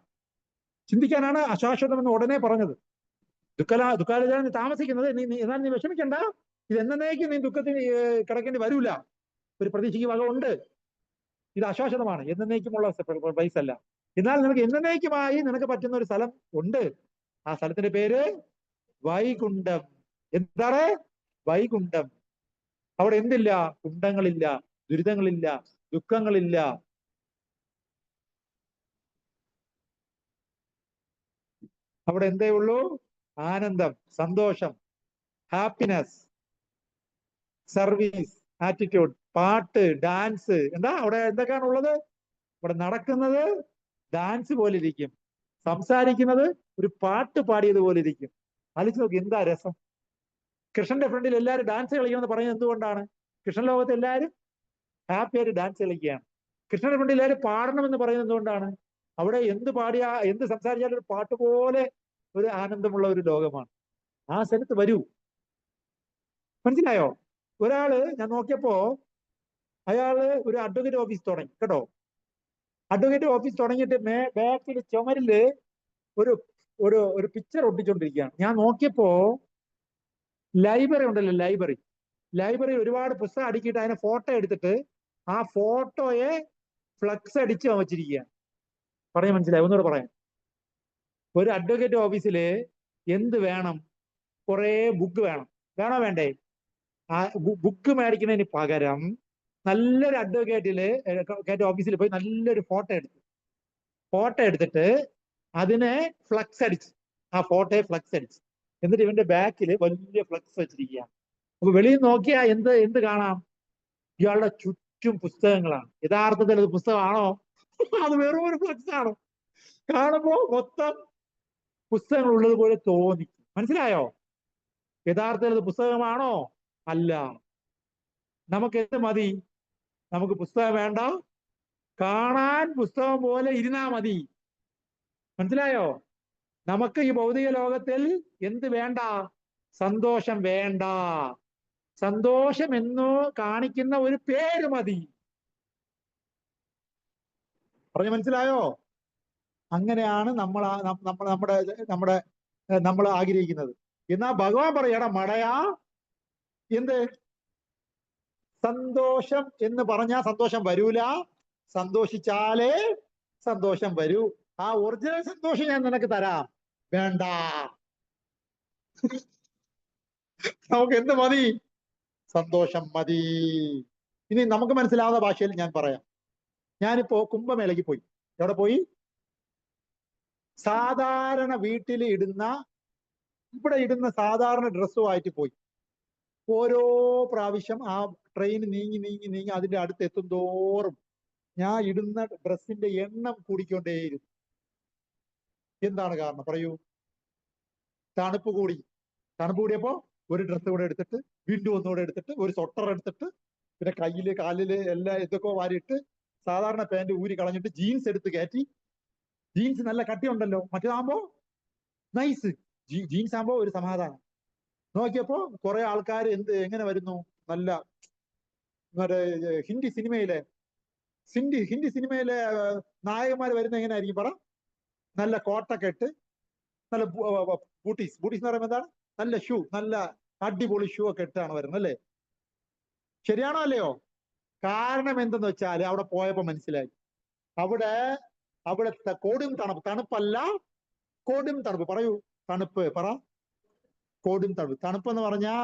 ചിന്തിക്കാനാണ് അശാശ്വതം എന്ന് ഉടനെ പറഞ്ഞത്. ദുഃഖാലയത്തിലാണ് നീ താമസിക്കുന്നത്, എന്നാൽ നീ വിഷമിക്കണ്ട, ഇത് എന്നേക്കും നീ ദുഃഖത്തിന് കിടക്കേണ്ടി വരൂല, ഒരു പ്രതീക്ഷയ്ക്ക് വക ഉണ്ട്. ഇത് അശാശ്വതമാണ്, എന്നേക്കുമുള്ള പ്ലേസ് അല്ല. എന്നാൽ നിനക്ക് എന്നേക്കുമായി നിനക്ക് പറ്റുന്ന ഒരു സ്ഥലം ഉണ്ട്. ആ സ്ഥലത്തിന്റെ പേര് വൈകുണ്ഠം. എന്താണ്? വൈകുണ്ഠം. അവിടെ എന്തില്ല? കുണ്ഠങ്ങളില്ല, ദുരിതങ്ങളില്ല, ദുഃഖങ്ങളില്ല. അവിടെ എന്തേ ഉള്ളൂ? ആനന്ദം, സന്തോഷം, ഹാപ്പിനെസ്, സർവീസ്, ആറ്റിറ്റ്യൂഡ്, പാട്ട്, ഡാൻസ്. എന്താ അവിടെ എന്തൊക്കെയാണ് ഉള്ളത്? ഇവിടെ നടക്കുന്നത് ഡാൻസ് പോലെ ഇരിക്കും, സംസാരിക്കുന്നത് ഒരു പാട്ട് പാടിയത് പോലെ ഇരിക്കും. ആലോചിച്ച് നോക്കി, എന്താ രസം! കൃഷ്ണന്റെ ഫ്രണ്ടിൽ എല്ലാവരും ഡാൻസ് കളിക്കണമെന്ന് പറയുന്നത് എന്തുകൊണ്ടാണ്? കൃഷ്ണ ലോകത്ത് എല്ലാവരും ഹാപ്പി ആയിട്ട് ഡാൻസ് കളിക്കുകയാണ്. കൃഷ്ണന്റെ ഫ്രണ്ടിൽ എല്ലാവരും പാടണമെന്ന് പറയുന്നത് എന്തുകൊണ്ടാണ്? അവിടെ എന്ത് പാടിയാ, എന്ത് സംസാരിച്ചാലും ഒരു പാട്ട് പോലെ ഒരു ആനന്ദമുള്ള ഒരു ലോകമാണ്. ആ സ്ഥലത്ത് വരൂ. മനസ്സിലായോ? ഒരാള് ഞാൻ നോക്കിയപ്പോ അയാള് ഒരു അഡ്വക്കേറ്റ് ഓഫീസ് തുടങ്ങി കേട്ടോ. അഡ്വക്കേറ്റ് ഓഫീസ് തുടങ്ങിയിട്ട് ബാക്കിൽ ചുമരില് ഒരു ഒരു ഒരു പിക്ചർ ഒട്ടിച്ചോണ്ടിരിക്കുകയാണ്. ഞാൻ നോക്കിയപ്പോ ലൈബ്രറി ഉണ്ടല്ലോ, ലൈബ്രറി ഒരുപാട് പുസ്തകം അടുക്കിയിട്ട് അതിനെ ഫോട്ടോ എടുത്തിട്ട് ആ ഫോട്ടോയെ ഫ്ലക്സ് അടിച്ച് വെച്ചിരിക്കുകയാണ്. പറയാൻ മനസ്സിലായി? ഒന്നുകൂടെ പറയാം. ഒരു അഡ്വക്കേറ്റ് ഓഫീസില് എന്ത് വേണം? കുറെ ബുക്ക് വേണം. വേണോ വേണ്ടേ? ആ ബുക്ക് മേടിക്കുന്നതിന് പകരം നല്ലൊരു അഡ്വക്കേറ്റ് ഓഫീസിൽ പോയി നല്ലൊരു ഫോട്ടോ എടുത്തിട്ട് അതിനെ ഫ്ലക്സ് അടിച്ച്, ആ ഫോട്ടോയെ ഫ്ലക്സ് അടിച്ച്, എന്നിട്ട് ഇവന്റെ ബാക്കിൽ വലിയ ഫ്ലക്സ് വെച്ചിരിക്കുകയാണ്. അപ്പൊ വെളിയിൽ നോക്കിയാ എന്ത് കാണാം? ഇയാളുടെ ചുറ്റും പുസ്തകങ്ങളാണ്. യഥാർത്ഥത്തിൽ അത് പുസ്തകമാണോ? അത് വെറും ഒരു ഫ്ലക്സ് ആണ്. കാണുമ്പോ മൊത്തം പുസ്തകങ്ങൾ ഉള്ളതുപോലെ തോന്നിക്കും. മനസ്സിലായോ? യഥാർത്ഥത്തിൽ അത് പുസ്തകമാണോ? അല്ല. നമുക്ക് എന്ത് മതി? നമുക്ക് പുസ്തകം വേണ്ട, കാണാൻ പുസ്തകം പോലെ ഇരുന്നാ മതി. മനസ്സിലായോ? നമുക്ക് ഈ ഭൗതിക ലോകത്തിൽ എന്ത് വേണ്ട? സന്തോഷം വേണ്ട. സന്തോഷം എന്ന് കാണിക്കുന്ന ഒരു പേര് മതി. പറഞ്ഞു മനസ്സിലായോ? അങ്ങനെയാണ് നമ്മൾ ആഗ്രഹിക്കുന്നത്. എന്നാ ഭഗവാൻ പറയടാ മടയാ, എന്ത് സന്തോഷം എന്ന് പറഞ്ഞാൽ സന്തോഷം വരൂല, സന്തോഷിച്ചാലേ സന്തോഷം വരൂ. ആ ഒറിജിനൽ സന്തോഷം ഞാൻ നിനക്ക് തരാം. വേണ്ട. നമുക്ക് എന്ത് മതി? സന്തോഷം മതി. ഇനി നമുക്ക് മനസ്സിലാവുന്ന ഭാഷയിൽ ഞാൻ പറയാം. ഞാനിപ്പോ കുംഭമേളയ്ക്ക് പോയി. എവിടെ പോയി? സാധാരണ വീട്ടിൽ ഇവിടെ ഇടുന്ന സാധാരണ ഡ്രസ്സുമായിട്ട് പോയി. ഓരോ പ്രാവശ്യം ആ ട്രെയിൻ നീങ്ങി അതിന്റെ അടുത്ത് എത്തും തോറും ഞാൻ ഇടുന്ന ഡ്രസ്സിന്റെ എണ്ണം കൂടിക്കൊണ്ടേയിരുന്നു. എന്താണ് കാരണം? പറയൂ. തണുപ്പ് കൂടിയപ്പോ ഒരു ഡ്രസ്സ് കൂടെ എടുത്തിട്ട്, വീണ്ടും ഒന്നുകൂടെ എടുത്തിട്ട്, ഒരു സ്വട്ടർ എടുത്തിട്ട്, പിന്നെ കയ്യില് കാലില് എല്ലാം ഇതൊക്കെ വാരിയിട്ട്, സാധാരണ പാന്റ് ഊരി കളഞ്ഞിട്ട് ജീൻസ് എടുത്ത് കയറ്റി. ജീൻസ് നല്ല കട്ടിയുണ്ടല്ലോ, മറ്റേതാകുമ്പോ നൈസ്. ജീൻസ് ആകുമ്പോ ഒരു സമാധാനം. നോക്കിയപ്പോ കുറെ ആൾക്കാർ എങ്ങനെ വരുന്നു? നല്ല ഹിന്ദി സിനിമയിലെ നായകന്മാർ വരുന്ന എങ്ങനെയായിരിക്കും പറ? നല്ല കോട്ടൊക്കെ ഇട്ട്, നല്ല ബൂട്ടീസ് എന്ന് പറയുമ്പോൾ എന്താണ്? നല്ല ഷൂ, നല്ല അടിപൊളി ഷൂ ഒക്കെ ഇട്ടാണ് വരുന്നത് അല്ലേ? ശരിയാണോ അല്ലയോ? കാരണം എന്തെന്ന് വെച്ചാൽ അവിടെ പോയപ്പോ മനസ്സിലായി, അവിടെ അവിടുത്തെ കൊടും തണുപ്പ്, തണുപ്പല്ല കൊടും തണുപ്പ്. പറയൂ, തണുപ്പ് പറ. കൊടും തണുപ്പ്. തണുപ്പെന്ന് പറഞ്ഞാ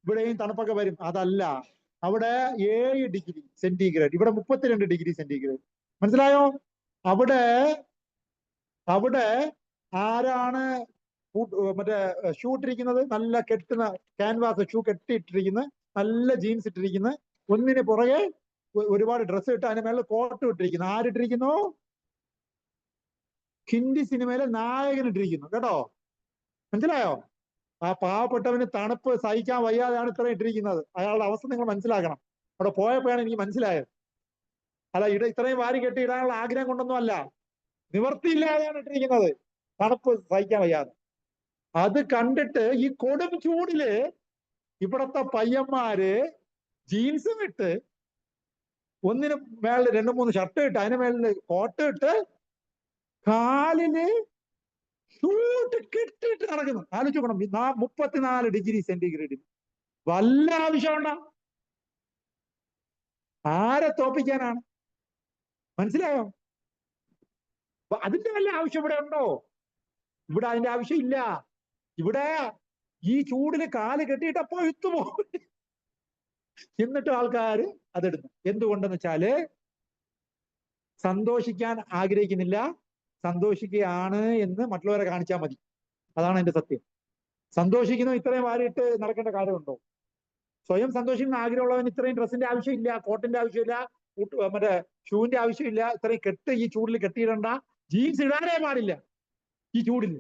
ഇവിടെയും തണുപ്പൊക്കെ വരും, അതല്ല. അവിടെ 7 ഡിഗ്രി സെന്റിഗ്രേഡ്, ഇവിടെ 32 ഡിഗ്രി സെന്റിഗ്രേഡ്. മനസ്സിലായോ? അവിടെ അവിടെ ആരാണ് മറ്റേ ഷൂ ഇട്ടിരിക്കുന്നത്? നല്ല കെട്ടുന്ന ക്യാൻവാസ് ഷൂ കെട്ടിയിട്ടിരിക്കുന്ന, നല്ല ജീൻസ് ഇട്ടിരിക്കുന്ന, ഒന്നിന് പുറകെ ഒരുപാട് ഡ്രസ്സ് ഇട്ട് അതിന് മേളിൽ കോട്ട് ഇട്ടിരിക്കുന്നു. ആരിട്ടിരിക്കുന്നു? ഹിന്ദി സിനിമയിലെ നായകൻ ഇട്ടിരിക്കുന്നു കേട്ടോ. മനസ്സിലായോ? ആ പാവപ്പെട്ടവന് തണുപ്പ് സഹിക്കാൻ വയ്യാതെയാണ് ഇത്രയും ഇട്ടിരിക്കുന്നത്. അയാളുടെ അവസ്ഥ നിങ്ങൾ മനസ്സിലാക്കണം. അവിടെ പോയപ്പോഴാണ് എനിക്ക് മനസ്സിലായത്. അല്ല, ഇത്രയും വാരി കെട്ടി ഇടാനുള്ള ആഗ്രഹം കൊണ്ടൊന്നും അല്ല, നിവർത്തിയില്ലാതെയാണ് ഇട്ടിരിക്കുന്നത്, തണുപ്പ് സഹിക്കാൻ വയ്യാതെ. അത് കണ്ടിട്ട് ഈ കൊടും ചൂടില് ഇവിടത്തെ പയ്യന്മാര് ജീൻസും ഇട്ട്, ഒന്നിന് മേളിൽ 2-3 ഷർട്ട് ഇട്ട്, അതിന് മേളിൽ കോട്ട് ഇട്ട്, കാലില് ഷൂട്ട് കെട്ടിയിട്ട് നടക്കുന്നു. ആലോചിച്ച് നോക്കണം, 34 ഡിഗ്രി സെന്റിഗ്രേഡിൽ. വല്ല ആവശ്യമുണ്ടോ? ആരെ തോപ്പിക്കാനാണ്? മനസ്സിലായോ? അതിന്റെ വല്ല ആവശ്യം ഇവിടെ ഉണ്ടോ? ഇവിടെ അതിന്റെ ആവശ്യമില്ല. ഇവിടെ ഈ ചൂടിന് കാല് കെട്ടിയിട്ടപ്പോ പോകും. എന്നിട്ട് ആൾക്കാർ അതെടുന്നു. എന്തുകൊണ്ടെന്ന് വെച്ചാല് സന്തോഷിക്കാൻ ആഗ്രഹിക്കുന്നില്ല, സന്തോഷിക്കുകയാണ് എന്ന് മറ്റുള്ളവരെ കാണിച്ചാൽ മതി. അതാണ് അതിന്റെ സത്യം. സന്തോഷിക്കുന്ന ഇത്രയും വാരിയിട്ട് നടക്കേണ്ട കാര്യമുണ്ടോ? സ്വയം സന്തോഷിക്കുന്ന ആഗ്രഹമുള്ളവൻ ഇത്രയും ഡ്രസ്സിന്റെ ആവശ്യമില്ല, കോട്ടിന്റെ ആവശ്യമില്ല, മറ്റേ ഷൂവിന്റെ ആവശ്യമില്ല, ഇത്രയും കെട്ട് ഈ ചൂടിൽ കെട്ടിയിടണ്ട. ജീൻസ് ഇടാനേ പാടില്ല ഈ ചൂടിൽ.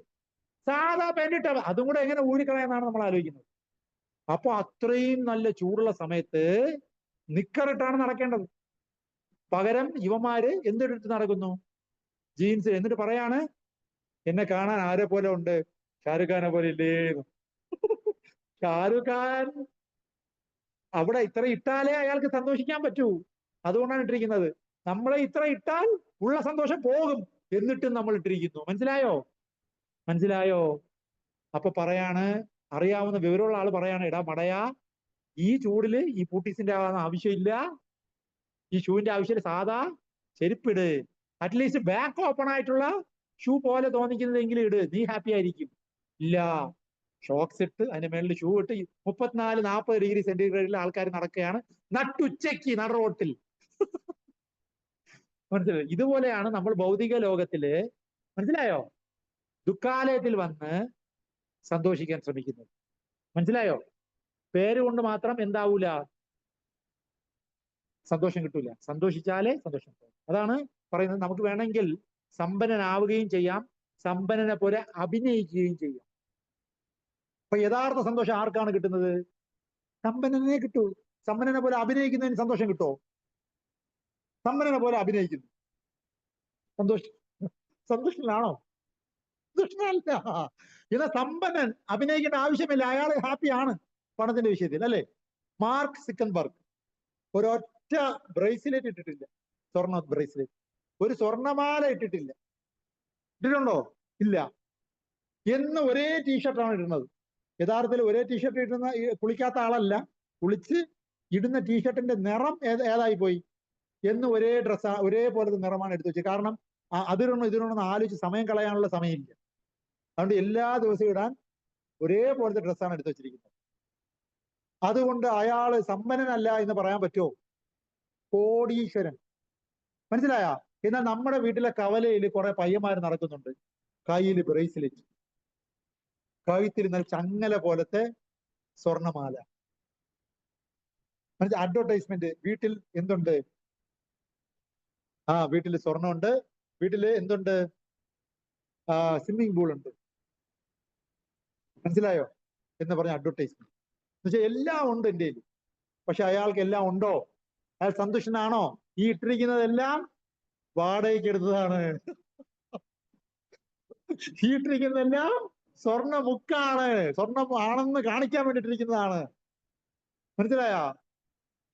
സാധാ പാന്റ് ഇട്ടാ അതും കൂടെ എങ്ങനെ ഊരിക്കളയെന്നാണ് നമ്മൾ ആലോചിക്കുന്നത്. അപ്പൊ അത്രയും നല്ല ചൂടുള്ള സമയത്ത് നിക്കറിട്ടാണ് നടക്കേണ്ടത്. പകരം യുവമാര് എന്തെടുത്ത് നടക്കുന്നു? ജീൻസ്. എന്നിട്ട് പറയാണ്, എന്നെ കാണാൻ ആരെ പോലെ ഉണ്ട്? ഷാരൂഖ് ഖാനെ പോലെ ഇല്ലേ? ഷാരൂഖ് ഖാൻ അവിടെ ഇത്ര ഇട്ടാലേ അയാൾക്ക് സന്തോഷിക്കാൻ പറ്റൂ, അതുകൊണ്ടാണ് ഇട്ടിരിക്കുന്നത്. നമ്മളെ ഇത്ര ഇട്ടാൽ ഉള്ള സന്തോഷം പോകും, എന്നിട്ടും നമ്മൾ ഇട്ടിരിക്കുന്നു. മനസ്സിലായോ? മനസ്സിലായോ? അപ്പൊ പറയാണ്, അറിയാവുന്ന വിവരമുള്ള ആള് പറയാണ്, എടാ മടയാ, ഈ ചൂടില് ഈ പൂട്ടീസിന്റെ ആവശ്യമില്ല, ഈ ഷൂവിന്റെ ആവശ്യമില്ല, സാധാ ചെരുപ്പിട്. അറ്റ്ലീസ്റ്റ് ബാക്ക് ഓപ്പൺ ആയിട്ടുള്ള ഷൂ പോലെ തോന്നിക്കുന്നതെങ്കിലും ഇട്, നീ ഹാപ്പി ആയിരിക്കും. ഇല്ല, ഷോക്സ് ഇട്ട് അതിന്റെ മേളിൽ ഷൂ ഇട്ട് 34-40 ഡിഗ്രി സെന്റിഗ്രേഡിൽ ആൾക്കാർ നടക്കുകയാണ്, നട്ടുച്ചയ്ക്ക് നട റോട്ടിൽ. മനസ്സിലായോ? ഇതുപോലെയാണ് നമ്മൾ ഭൗതിക ലോകത്തില്, മനസ്സിലായോ, ദുഃഖാലയത്തിൽ വന്ന് സന്തോഷിക്കാൻ ശ്രമിക്കുന്നത്. മനസ്സിലായോ? പേരുകൊണ്ട് മാത്രം എന്താവൂല, സന്തോഷം കിട്ടൂല. സന്തോഷിച്ചാലേ സന്തോഷം കിട്ടും. അതാണ് പറയുന്നത്. നമുക്ക് വേണമെങ്കിൽ സമ്പന്നനാവുകയും ചെയ്യാം, സമ്പന്നനെ പോലെ അഭിനയിക്കുകയും ചെയ്യാം. അപ്പൊ യഥാർത്ഥ സന്തോഷം ആർക്കാണ് കിട്ടുന്നത്? സമ്പന്നനെ കിട്ടൂ. സമ്പന്നനെ പോലെ അഭിനയിക്കുന്നതിന് സന്തോഷം കിട്ടുമോ? സമ്പന്നനെ പോലെ അഭിനയിക്കുന്നു സന്തോഷത്തിലാണോ? സന്തോഷമല്ല. എന്നാൽ സമ്പന്നൻ അഭിനയിക്കേണ്ട ആവശ്യമില്ല, അയാൾ ഹാപ്പിയാണ് പണത്തിന്റെ വിഷയത്തിൽ, അല്ലേ? മാർക്ക് സിക്കൻബർഗ് ഒരൊറ്റ ബ്രേസ്ലെറ്റ് ഇട്ടിട്ടില്ല, സ്വർണ്ണ ബ്രേസ്ലെറ്റ്, ഒരു സ്വർണ്ണമാല ഇട്ടിട്ടില്ല. ഇട്ടിട്ടുണ്ടോ? ഇല്ല. എന്ന് ഒരേ ടീഷർട്ടാണ് ഇടുന്നത്. യഥാർത്ഥത്തിൽ ഒരേ ടീഷർട്ട് ഇടുന്ന കുളിക്കാത്ത ആളല്ല, കുളിച്ച് ഇടുന്ന ടീഷർട്ടിന്റെ നിറം ഏതായി പോയി എന്ന് ഒരേ ഡ്രസ്സാണ്, ഒരേപോലത്തെ നിറമാണ് എടുത്തു വെച്ചത്. കാരണം ഇതിനൊന്നും ആലോചിച്ച് സമയം കളയാനുള്ള സമയമില്ല. അതുകൊണ്ട് എല്ലാ ദിവസവും ഇടാൻ ഒരേപോലത്തെ ഡ്രസ്സാണ് എടുത്തു വെച്ചിരിക്കുന്നത്. അതുകൊണ്ട് അയാള് സമ്പന്നനല്ല എന്ന് പറയാൻ പറ്റുമോ? കോടീശ്വരൻ. മനസ്സിലായ? എന്നാൽ നമ്മുടെ വീട്ടിലെ കവലയിൽ കുറെ പയ്യന്മാർ നടക്കുന്നുണ്ട്, കയ്യിൽ ബ്രേസ്ലെറ്റ്, കഴുത്തിരുന്ന ചങ്ങല പോലത്തെ സ്വർണമാല. അഡ്വർടൈസ്മെന്റ്. വീട്ടിൽ എന്തുണ്ട്? വീട്ടിൽ സ്വർണ്ണമുണ്ട്, വീട്ടില് എന്തുണ്ട്? സ്വിമ്മിംഗ് പൂൾ ഉണ്ട്. മനസ്സിലായോ? എന്ന് പറഞ്ഞ അഡ്വർടൈസ്മെന്റ്. എന്നുവെച്ചാൽ എല്ലാം ഉണ്ട് എൻ്റെ കയ്യിൽ. പക്ഷെ അയാൾക്ക് എല്ലാം ഉണ്ടോ? അയാൾ സന്തുഷ്ടനാണോ? ഈ ഇട്ടിരിക്കുന്നതെല്ലാം വാടകയ്ക്ക് എടുത്തതാണ്. ഈ ഇട്ടിരിക്കുന്നതെല്ലാം സ്വർണ്ണ മുക്കാണ്, സ്വർണം ആണെന്ന് കാണിക്കാൻ വേണ്ടിയിട്ടിരിക്കുന്നതാണ്. മനസ്സിലായ?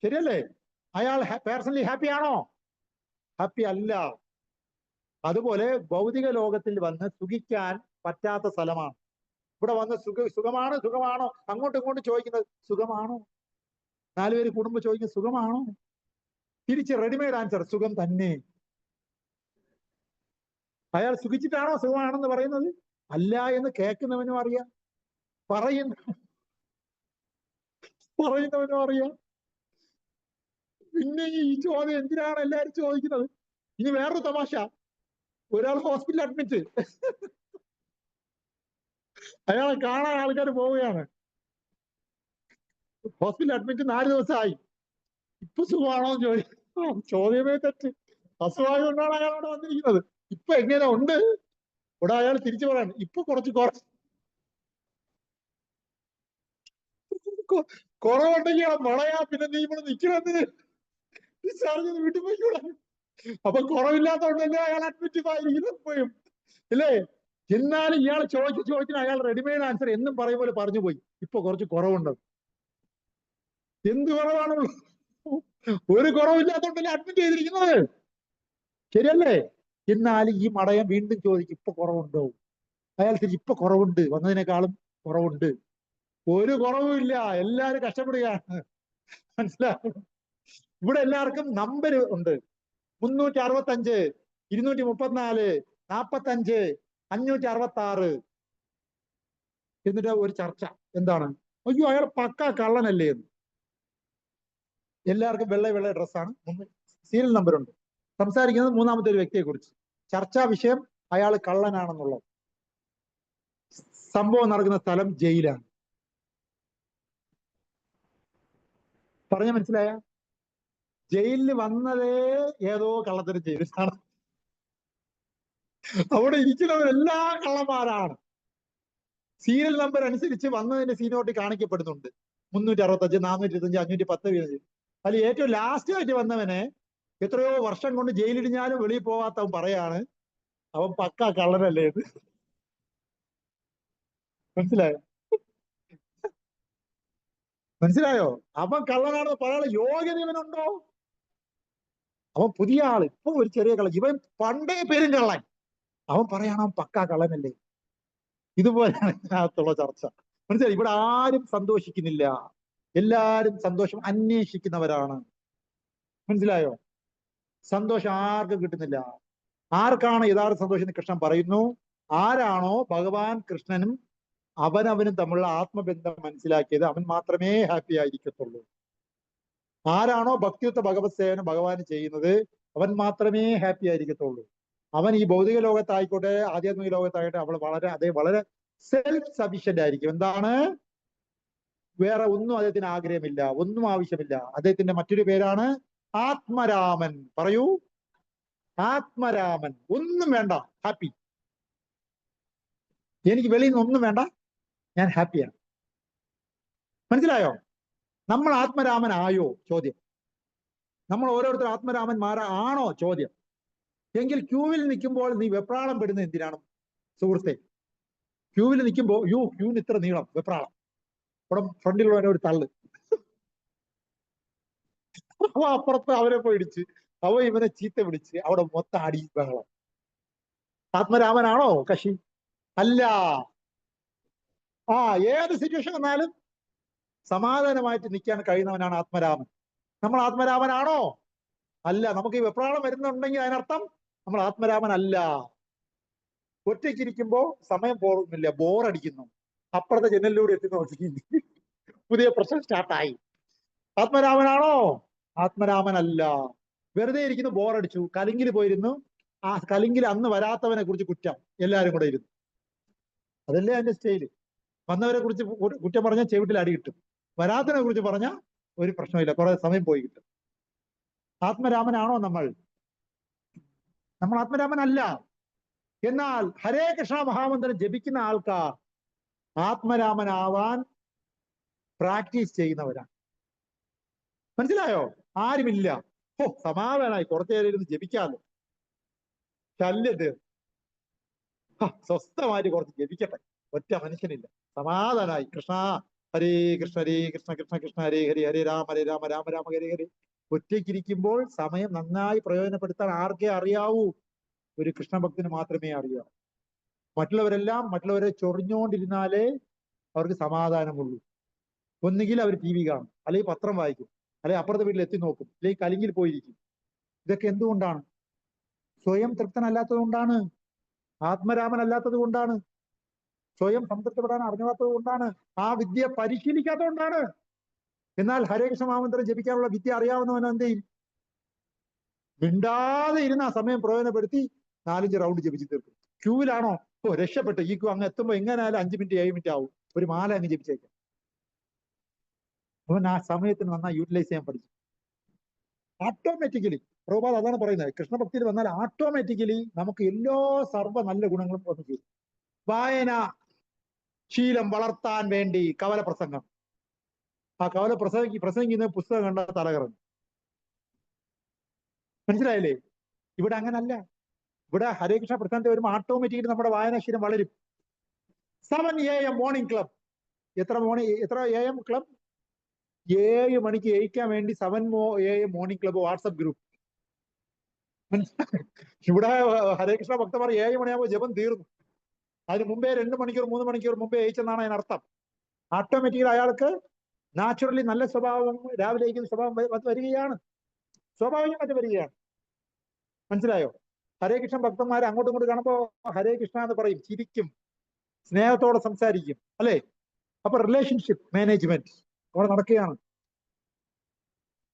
ശരിയല്ലേ? അയാൾ പേഴ്സണലി ഹാപ്പി ആണോ? ഹാപ്പി അല്ല. അതുപോലെ ഭൗതിക ലോകത്തിൽ വന്ന് സുഖിക്കാൻ പറ്റാത്ത സ്ഥലമാണ്. ഇവിടെ വന്ന് സുഖമാണോ അങ്ങോട്ടും ഇങ്ങോട്ടും ചോദിക്കുന്നത്, സുഖമാണോ? 4 പേര് കുടുംബം ചോദിക്കുന്നത് സുഖമാണോ? തിരിച്ച് റെഡിമെയ്ഡ് ആൻസർ, സുഖം തന്നെ. അയാൾ സുഖിച്ചിട്ടാണോ സുഖമാണെന്ന് പറയുന്നത്? അല്ല എന്ന് കേൾക്കുന്നവനും അറിയാം, പറയുന്നവനും അറിയാം. പിന്നെ ഈ ചോദ്യം എന്തിനാണ് എല്ലാരും ചോദിക്കുന്നത്? ഇനി വേറൊരു തമാശ. ഒരാൾ ഹോസ്പിറ്റലിൽ അഡ്മിറ്റ്, അയാളെ കാണാൻ ആൾക്കാർ പോവുകയാണ്. ഹോസ്പിറ്റലിൽ അഡ്മിറ്റ് 4 ദിവസമായി. ഇപ്പൊ സുഖമാണോ എന്ന് ചോദിക്കും. ചോദ്യമേ തെറ്റ്. അസുഖമായി കൊണ്ടാണ് അയാൾ അവിടെ വന്നിരിക്കുന്നത്. ഇപ്പൊ എങ്ങനെ ഉണ്ട്? ഇവിടെ അയാൾ തിരിച്ചു പറയാണ്, ഇപ്പൊ കുറവുണ്ടെങ്കിൽ ആ മളയാ, പിന്നെ നീ ഇവിടെ നിൽക്കണമെന്ന് ഡിസ്ചാർജ് ചെയ്ത് വീട്ടിൽ പോയിക്കൂടാ. അപ്പൊ കുറവില്ലാത്തതുകൊണ്ടല്ലേ അയാൾ അഡ്മിറ്റ് ആയിരിക്കുന്നത് പോയും, അല്ലേ? എന്നാലും ഇയാൾ ചോദിച്ചിന് അയാൾ റെഡിമെയ്ഡ് ആൻസർ എന്നും പറയും പോലെ പറഞ്ഞു പോയി, ഇപ്പൊ കുറച്ച് കുറവുണ്ട്. എന്ത് കുറവാണുള്ളൂ? ഒരു കുറവില്ലാത്തതുകൊണ്ടല്ലേ അഡ്മിറ്റ് ചെയ്തിരിക്കുന്നത്, ശരിയല്ലേ? എന്നാലും ഈ മടയൻ വീണ്ടും ചോദിക്കും, ഇപ്പൊ കുറവുണ്ടോ? അയാൾ തിരിച്ച് ഇപ്പൊ കുറവുണ്ട്, വന്നതിനേക്കാളും കുറവുണ്ട്. ഒരു കുറവുമില്ല, എല്ലാരും കഷ്ടപ്പെടുകയാണ്. മനസ്സിലാവും? ഇവിടെ എല്ലാവർക്കും നമ്പർ ഉണ്ട്. 365, 234, 45, 566. എന്നിട്ട് ഒരു ചർച്ച എന്താണ്? അയ്യോ അയാൾ പക്ക കള്ളനല്ലേ എന്ന്. എല്ലാവർക്കും വെള്ള ഡ്രസ്സാണ്, സീരിയൽ നമ്പർ ഉണ്ട്. സംസാരിക്കുന്നത് മൂന്നാമത്തെ ഒരു വ്യക്തിയെ കുറിച്ച്. ചർച്ചാ വിഷയം അയാൾ കള്ളനാണെന്നുള്ളത്. സംഭവം നടക്കുന്ന സ്ഥലം ജയിലാണ്. പറഞ്ഞ മനസ്സിലായ? ജയിലിൽ വന്നതേ ഏതോ കള്ളത്തരം ചെയ്തിട്ടാണ്. അവിടെ ഇരിക്കുന്നവരെല്ലാ കള്ളന്മാരാണ്. സീരിയൽ നമ്പർ അനുസരിച്ച് വന്നതിന്റെ സീനോട്ട് കാണിക്കപ്പെടുന്നുണ്ട്. 365, 425, 510. അതിൽ ഏറ്റവും ലാസ്റ്റ് ആയിട്ട് വന്നവനെ എത്രയോ വർഷം കൊണ്ട് ജയിലിടിഞ്ഞാലും വെളിയിൽ പോവാത്തവൻ പറയാണ് അവൻ പക്ക കള്ളനല്ലേ എന്ന്. മനസ്സിലായോ? മനസ്സിലായോ? അവൻ കള്ളനാണെന്ന് പറയാനുള്ള യോഗ്യത ഇവനുണ്ടോ? അവൻ പുതിയ ആള്, ഇപ്പൊ ഒരു ചെറിയ കള്ളൻ. ഇവൻ പണ്ടേ പേരും കള്ളൻ. അവൻ പറയണം അവൻ പക്ക കള്ളനല്ലേ. ഇതുപോലെയാണ് ഇതിനകത്തുള്ള ചർച്ച. മനസ്സിലായി? ഇവിടെ ആരും സന്തോഷിക്കുന്നില്ല, എല്ലാരും സന്തോഷം അന്വേഷിക്കുന്നവരാണ്. മനസ്സിലായോ? സന്തോഷം ആർക്കും കിട്ടുന്നില്ല. ആർക്കാണ് യഥാർത്ഥ സന്തോഷം എന്ന് കൃഷ്ണൻ പറയുന്നു? ആരാണോ ഭഗവാൻ കൃഷ്ണനും അവനവനും തമ്മിലുള്ള ആത്മബന്ധം മനസ്സിലാക്കിയത് അവൻ മാത്രമേ ഹാപ്പി ആയിരിക്കത്തുള്ളൂ. ആരാണോ ഭക്തിയുക്ത ഭഗവത് സേവനം ഭഗവാൻ ചെയ്യുന്നത് അവൻ മാത്രമേ ഹാപ്പി ആയിരിക്കത്തുള്ളൂ. അവൻ ഈ ഭൗതിക ലോകത്തായിക്കോട്ടെ ആധ്യാത്മിക ലോകത്തായിക്കോട്ടെ അവൾ വളരെ സെൽഫ് സഫീഷ്യന്റ് ആയിരിക്കും. എന്താണ്? വേറെ ഒന്നും അദ്ദേഹത്തിന് ആഗ്രഹമില്ല, ഒന്നും ആവശ്യമില്ല. അദ്ദേഹത്തിന്റെ മറ്റൊരു പേരാണ് ആത്മരാമൻ. പറയൂ, ആത്മരാമൻ. ഒന്നും വേണ്ട, ഹാപ്പി. എനിക്ക് വെളിയിൽ നിന്ന് ഒന്നും വേണ്ട, ഞാൻ ഹാപ്പിയാണ്. മനസ്സിലായോ? നമ്മൾ ആത്മരാമനായോ? ചോദ്യം. നമ്മൾ ഓരോരുത്തർ ആത്മരാമന്മാരാണോ? ചോദ്യം. എങ്കിൽ ക്യൂവിൽ നിൽക്കുമ്പോൾ നീ വെപ്രാളം പെടുന്നത് എന്തിനാണ് സുഹൃത്തെ? ക്യൂവിൽ നിൽക്കുമ്പോ ക്യൂവിന് ഇത്ര നീളം, വെപ്രാളം. ഇവിടെ ഫ്രണ്ടിലുള്ളവനെ ഒരു തള്ളു, അവ അപ്പുറത്ത് അവരെ പോയി ഇടിച്ച്, അവ ഇവനെ ചീത്ത പിടിച്ച്, അവിടെ മൊത്തം അടി ബഹളം. ആത്മരാമനാണോ കക്ഷി? അല്ല. ഏത് സിറ്റുവേഷൻ വന്നാലും സമാധാനമായിട്ട് നിൽക്കാൻ കഴിയുന്നവനാണ് ആത്മരാമൻ. നമ്മൾ ആത്മരാമനാണോ? അല്ല. നമുക്ക് ഈ വെപ്രാളം വരുന്നുണ്ടെങ്കിൽ അതിനർത്ഥം നമ്മൾ ആത്മരാമൻ അല്ല. ഒറ്റയ്ക്കിരിക്കുമ്പോ സമയം പോകുന്നില്ല, ബോറടിക്കുന്നു. അപ്പുറത്തെ ജനലിലൂടെ എത്തി നോക്കി പുതിയ പ്രശ്നം സ്റ്റാർട്ടായി. ആത്മരാമനാണോ? ആത്മരാമനല്ല. വെറുതെ ഇരിക്കുന്നു, ബോറടിച്ചു, കലിങ്കിൽ പോയിരുന്നു. ആ കലിങ്കിൽ അന്ന് വരാത്തവനെ കുറിച്ച് കുറ്റം എല്ലാരും കൂടെ ഇരുന്നു. അതല്ലേ അതിന്റെ സ്റ്റൈല്. വന്നവരെ കുറിച്ച് കുറ്റം പറഞ്ഞാൽ ചെവിട്ടിൽ അടി കിട്ടും, വരാത്തവനെ കുറിച്ച് പറഞ്ഞാൽ ഒരു പ്രശ്നമില്ല, കുറെ സമയം പോയി കിട്ടും. ആത്മരാമനാണോ നമ്മൾ? നമ്മൾ ആത്മരാമനല്ല. എന്നാൽ ഹരേ കൃഷ്ണ മഹാമന്ത്രം ജപിക്കുന്ന ആൾക്കാർ ആത്മരാമനാവാൻ പ്രാക്ടീസ് ചെയ്യുന്നവരാണ്. മനസ്സിലായോ? ആരുമില്ല. സമാധാനായി കുറച്ചു നേരം ഇരുന്ന് ജപിക്കാമല്ലോ, ശല്യത് സ്വസ്ഥമായിട്ട് കുറച്ച് ജപിക്കട്ടെ. ഒറ്റ മനുഷ്യനില്ല, സമാധാനായി. കൃഷ്ണ ഹരേ കൃഷ്ണ ഹരേ കൃഷ്ണ കൃഷ്ണ കൃഷ്ണ ഹരേ ഹരേ ഹരേ രാമ രാമ രാമ ഹരേ ഹരേ. ഒറ്റയ്ക്കിരിക്കുമ്പോൾ സമയം നന്നായി പ്രയോജനപ്പെടുത്താൻ ആർക്കേ അറിയാവൂ? ഒരു കൃഷ്ണഭക്തന് മാത്രമേ അറിയാവൂ. മറ്റുള്ളവരെ ചൊറിഞ്ഞുകൊണ്ടിരുന്നാലേ അവർക്ക് സമാധാനമുള്ളൂ. ഒന്നുകിൽ അവർ ടി വി കാണും, അല്ലെങ്കിൽ പത്രം വായിക്കും, അല്ലെങ്കിൽ അപ്പുറത്തെ വീട്ടിൽ എത്തി നോക്കും, അല്ലെങ്കിൽ കലിങ്കിൽ പോയിരിക്കും. ഇതൊക്കെ എന്തുകൊണ്ടാണ്? സ്വയം തൃപ്തനല്ലാത്തത് കൊണ്ടാണ്. ആത്മരാമനല്ലാത്തത് കൊണ്ടാണ്, സ്വയം സംതൃപ്തിപ്പെടാൻ അറിഞ്ഞാത്തത് കൊണ്ടാണ്, ആ വിദ്യ പരിശീലിക്കാത്തത് കൊണ്ടാണ്. എന്നാൽ ഹരേ കൃഷ്ണ മഹാമന്ത്രം ജപിക്കാനുള്ള വിദ്യ അറിയാവുന്നവൻ എന്ത് ചെയ്യും? മിണ്ടാതെ ഇരുന്ന് ആ സമയം പ്രയോജനപ്പെടുത്തി 4-5 റൗണ്ട് ജപിച്ച് തീർക്കും. ക്യൂവിലാണോ? ഓ രക്ഷപ്പെട്ടു, ഈ ക്യൂ അങ്ങ് എത്തുമ്പോൾ എങ്ങനെയാലും 5 മിനിറ്റ് 7 മിനിറ്റ് ആവും, ഒരു മാല അങ്ങ് ജപിച്ചേക്കാം. അവൻ ആ സമയത്തിന് നന്നായി യൂട്ടിലൈസ് ചെയ്യാൻ പഠിച്ചു. ഓട്ടോമാറ്റിക്കലി പ്രഭുപാദ് അതാണ് പറയുന്നത്, കൃഷ്ണഭക്തിയിൽ വന്നാൽ ഓട്ടോമാറ്റിക്കലി നമുക്ക് എല്ലാ സർവ്വ നല്ല ഗുണങ്ങളും വന്നു ചെയ്യും. വായന ശീലം വളർത്താൻ വേണ്ടി കവല പ്രസംഗം. ആ കവല പ്രസംഗിക്കുന്ന പുസ്തകം കണ്ട തലകറങ്ങും. മനസ്സിലായില്ലേ? ഇവിടെ അങ്ങനല്ല. ഇവിടെ ഹരേ കൃഷ്ണ പ്രസ്ഥാനത്തിൽ വരുമ്പോൾ ഓട്ടോമാറ്റിക്കലി നമ്മുടെ വായനാശീലം വളരും. 7 AM മോർണിംഗ് ക്ലബ്. എത്ര AM ക്ലബ്? 7 മണിക്ക് ജയിക്കാൻ വേണ്ടി 7 AM morning club WhatsApp group. ഇവിടെ ഹരേ കൃഷ്ണ ഭക്തന്മാർ 7 മണിയാകുമ്പോൾ ജപം തീർന്നു. അതിന് മുമ്പേ 2 മണിക്കൂർ 3 മണിക്കൂർ മുമ്പേ ജയിച്ചെന്നാണ് അതിനർത്ഥം. ഓട്ടോമാറ്റിക്കലി അയാൾക്ക് നാച്ചുറലി നല്ല സ്വഭാവം, രാവിലെ ജയിക്കുന്ന സ്വഭാവം വരികയാണ്, സ്വാഭാവികമായിട്ട് വരികയാണ്. മനസ്സിലായോ? ഹരേ കൃഷ്ണ ഭക്തന്മാരെ അങ്ങോട്ടും ഇങ്ങോട്ട് കാണുമ്പോൾ ഹരേ കൃഷ്ണ എന്ന് പറയും, ചിരിക്കും, സ്നേഹത്തോടെ സംസാരിക്കും, അല്ലെ? അപ്പൊ റിലേഷൻഷിപ്പ് മാനേജ്മെന്റ് അവിടെ നടക്കുകയാണ്.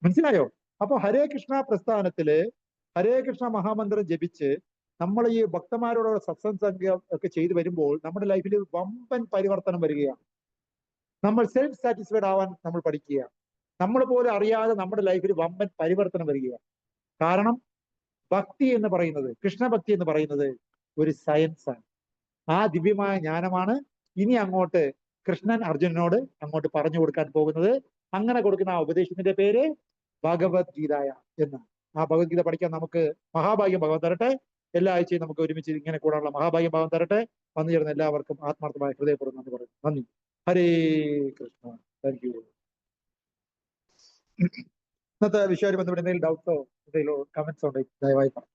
മനസ്സിലായോ? അപ്പൊ ഹരേ കൃഷ്ണ പ്രസ്ഥാനത്തില് ഹരേ കൃഷ്ണ മഹാമന്ത്രം ജപിച്ച് നമ്മൾ ഈ ഭക്തന്മാരോട് സത്സംഗം ഒക്കെ ചെയ്തു വരുമ്പോൾ നമ്മുടെ ലൈഫിൽ വമ്പൻ പരിവർത്തനം വരികയാണ്. നമ്മൾ സെൽഫ് സാറ്റിസ്ഫൈഡ് ആവാൻ നമ്മൾ പഠിക്കുക. നമ്മൾ പോലും അറിയാതെ നമ്മുടെ ലൈഫിൽ വമ്പൻ പരിവർത്തനം വരികയാണ്. കാരണം ഭക്തി എന്ന് പറയുന്നത്, കൃഷ്ണഭക്തി എന്ന് പറയുന്നത് ഒരു സയൻസ് ആണ്. ആ ദിവ്യമായ ജ്ഞാനമാണ് ഇനി അങ്ങോട്ട് കൃഷ്ണൻ അർജുനനോട് അങ്ങോട്ട് പറഞ്ഞു കൊടുക്കാൻ പോകുന്നത്. അങ്ങനെ കൊടുക്കുന്ന ആ ഉപദേശത്തിന്റെ പേര് ഭഗവത്ഗീതയ എന്നാണ്. ആ ഭഗവത്ഗീത പഠിക്കാൻ നമുക്ക് മഹാഭാഗ്യം ഭഗവാൻ തരട്ടെ. എല്ലാ ആഴ്ചയും നമുക്ക് ഒരുമിച്ച് ഇങ്ങനെ കൂടാനുള്ള മഹാഭാഗ്യം ഭഗവാൻ തരട്ടെ. വന്നു ചേർന്ന എല്ലാവർക്കും ആത്മാർത്ഥമായ ഹൃദയപൂർവ്വം നന്ദി പറയുന്നു. നന്ദി. ഹരേ കൃഷ്ണ. Thank you. ഇന്നത്തെ വിഷയവുമായി ബന്ധപ്പെട്ട് എന്തെങ്കിലും ഡൗട്ട്സോ എന്തെങ്കിലും കമന്റ്സോ ഉണ്ടെങ്കിൽ ദയവായി പറഞ്ഞു.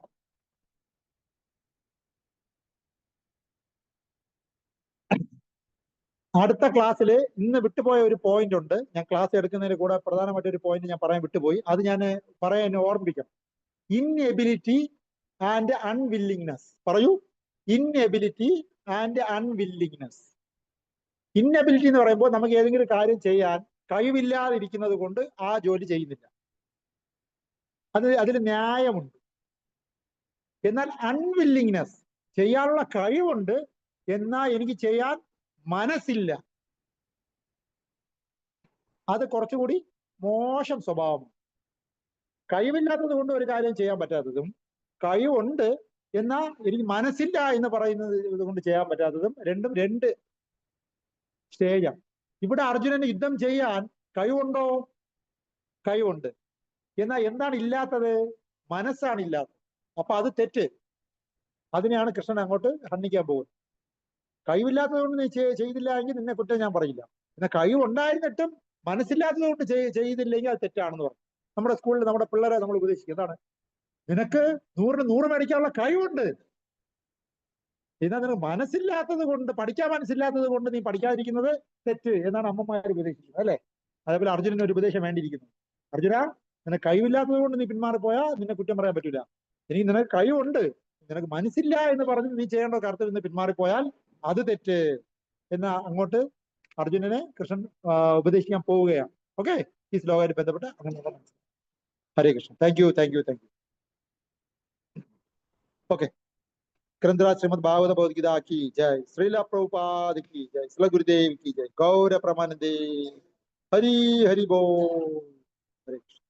അടുത്ത ക്ലാസ്സിൽ ഇന്ന് വിട്ടുപോയ ഒരു പോയിന്റ് ഉണ്ട്. ഞാൻ ക്ലാസ് എടുക്കുന്നതിന് കൂടെ പ്രധാനമായിട്ട് ഒരു പോയിന്റ് ഞാൻ പറയാൻ വിട്ടുപോയി. അത് ഞാൻ പറയാൻ ഓർമ്മിപ്പിക്കാം. Inability and unwillingness. പറയൂ. Inability and unwillingness. ഇൻഎബിലിറ്റി എന്ന് പറയുമ്പോൾ നമുക്ക് ഏതെങ്കിലും കാര്യം ചെയ്യാൻ കഴിവില്ലാതിരിക്കുന്നത് കൊണ്ട് ആ ജോലി ചെയ്യുന്നില്ല, അതിൽ ന്യായമുണ്ട്. എന്നാൽ അൺവില്ലിങ്നെസ്, ചെയ്യാനുള്ള കഴിവുണ്ട് എന്നാൽ എനിക്ക് ചെയ്യാൻ മനസ്സില്ല, അത് കുറച്ചുകൂടി മോശം സ്വഭാവമാണ്. കഴിവില്ലാത്തത് കൊണ്ട് ഒരു കാര്യം ചെയ്യാൻ പറ്റാത്തതും, കഴിവുണ്ട് എന്നാൽ എനിക്ക് മനസ്സില്ല എന്ന് പറയുന്നത് കൊണ്ട് ചെയ്യാൻ പറ്റാത്തതും രണ്ടും രണ്ട് സ്റ്റേജാണ്. ഇവിടെ അർജുനന് യുദ്ധം ചെയ്യാൻ കഴിവുണ്ടോ? കഴിവുണ്ട്. എന്നാൽ എന്താണ് ഇല്ലാത്തത്? മനസ്സാണ് ഇല്ലാത്തത്. അപ്പൊ അത് തെറ്റ്. അതിനെയാണ് കൃഷ്ണൻ അങ്ങോട്ട് ഖണ്ഡിക്കാൻ പോകുന്നത്. കഴിവില്ലാത്തത് കൊണ്ട് നീ ചെയ്തില്ല എങ്കിൽ നിന്നെ കുറ്റം ഞാൻ പറയില്ല. എന്നാൽ കഴിവുണ്ടായിരുന്നിട്ടും മനസ്സില്ലാത്തത് കൊണ്ട് ചെയ്തില്ലെങ്കിൽ അത് തെറ്റാണെന്ന് പറഞ്ഞു. നമ്മുടെ സ്കൂളിൽ നമ്മുടെ പിള്ളേരെ നമ്മൾ ഉപദേശിക്കും, എന്താണ്? നിനക്ക് 100-ന് 100 മേടിക്കാനുള്ള കഴിവുണ്ട്, എന്നാൽ നിനക്ക് മനസ്സില്ലാത്തത് കൊണ്ട്, പഠിക്കാൻ മനസ്സില്ലാത്തത് കൊണ്ട് നീ പഠിക്കാതിരിക്കുന്നത് തെറ്റ് എന്നാണ് അമ്മമാർ ഉപദേശിക്കുന്നത്, അല്ലെ? അതേപോലെ അർജുനന് ഒരു ഉപദേശം വേണ്ടിയിരിക്കുന്നു. അർജുന, നിനക്ക് കഴിവില്ലാത്തത് കൊണ്ട് നീ പിന്മാറിപ്പോയാൽ നിന്നെ കുറ്റം പറയാൻ പറ്റില്ല. ഇനി നിനക്ക് കഴിവുണ്ട്, നിനക്ക് മനസ്സില്ല എന്ന് പറഞ്ഞ് നീ ചെയ്യേണ്ട കർത്തവ്യം നിന്ന് പിന്മാറിപ്പോയാൽ അത് തെറ്റ് എന്ന അങ്ങോട്ട് അർജുനനെ കൃഷ്ണൻ ഉപദേശിക്കാൻ പോവുകയാണ്. ഓക്കെ, ഈ ശ്ലോകമായിട്ട് ബന്ധപ്പെട്ട് അങ്ങനെ. Hare Krishna. Thank you. Okay. ग्रंथराज श्रीमद् भागवत भगवद्गीता की जय, श्रील प्रभुपाद की जय, श्रील गुरुदेव की जय, गौर प्रमानंदे। हरि हरि बोल। हरे कृष्ण।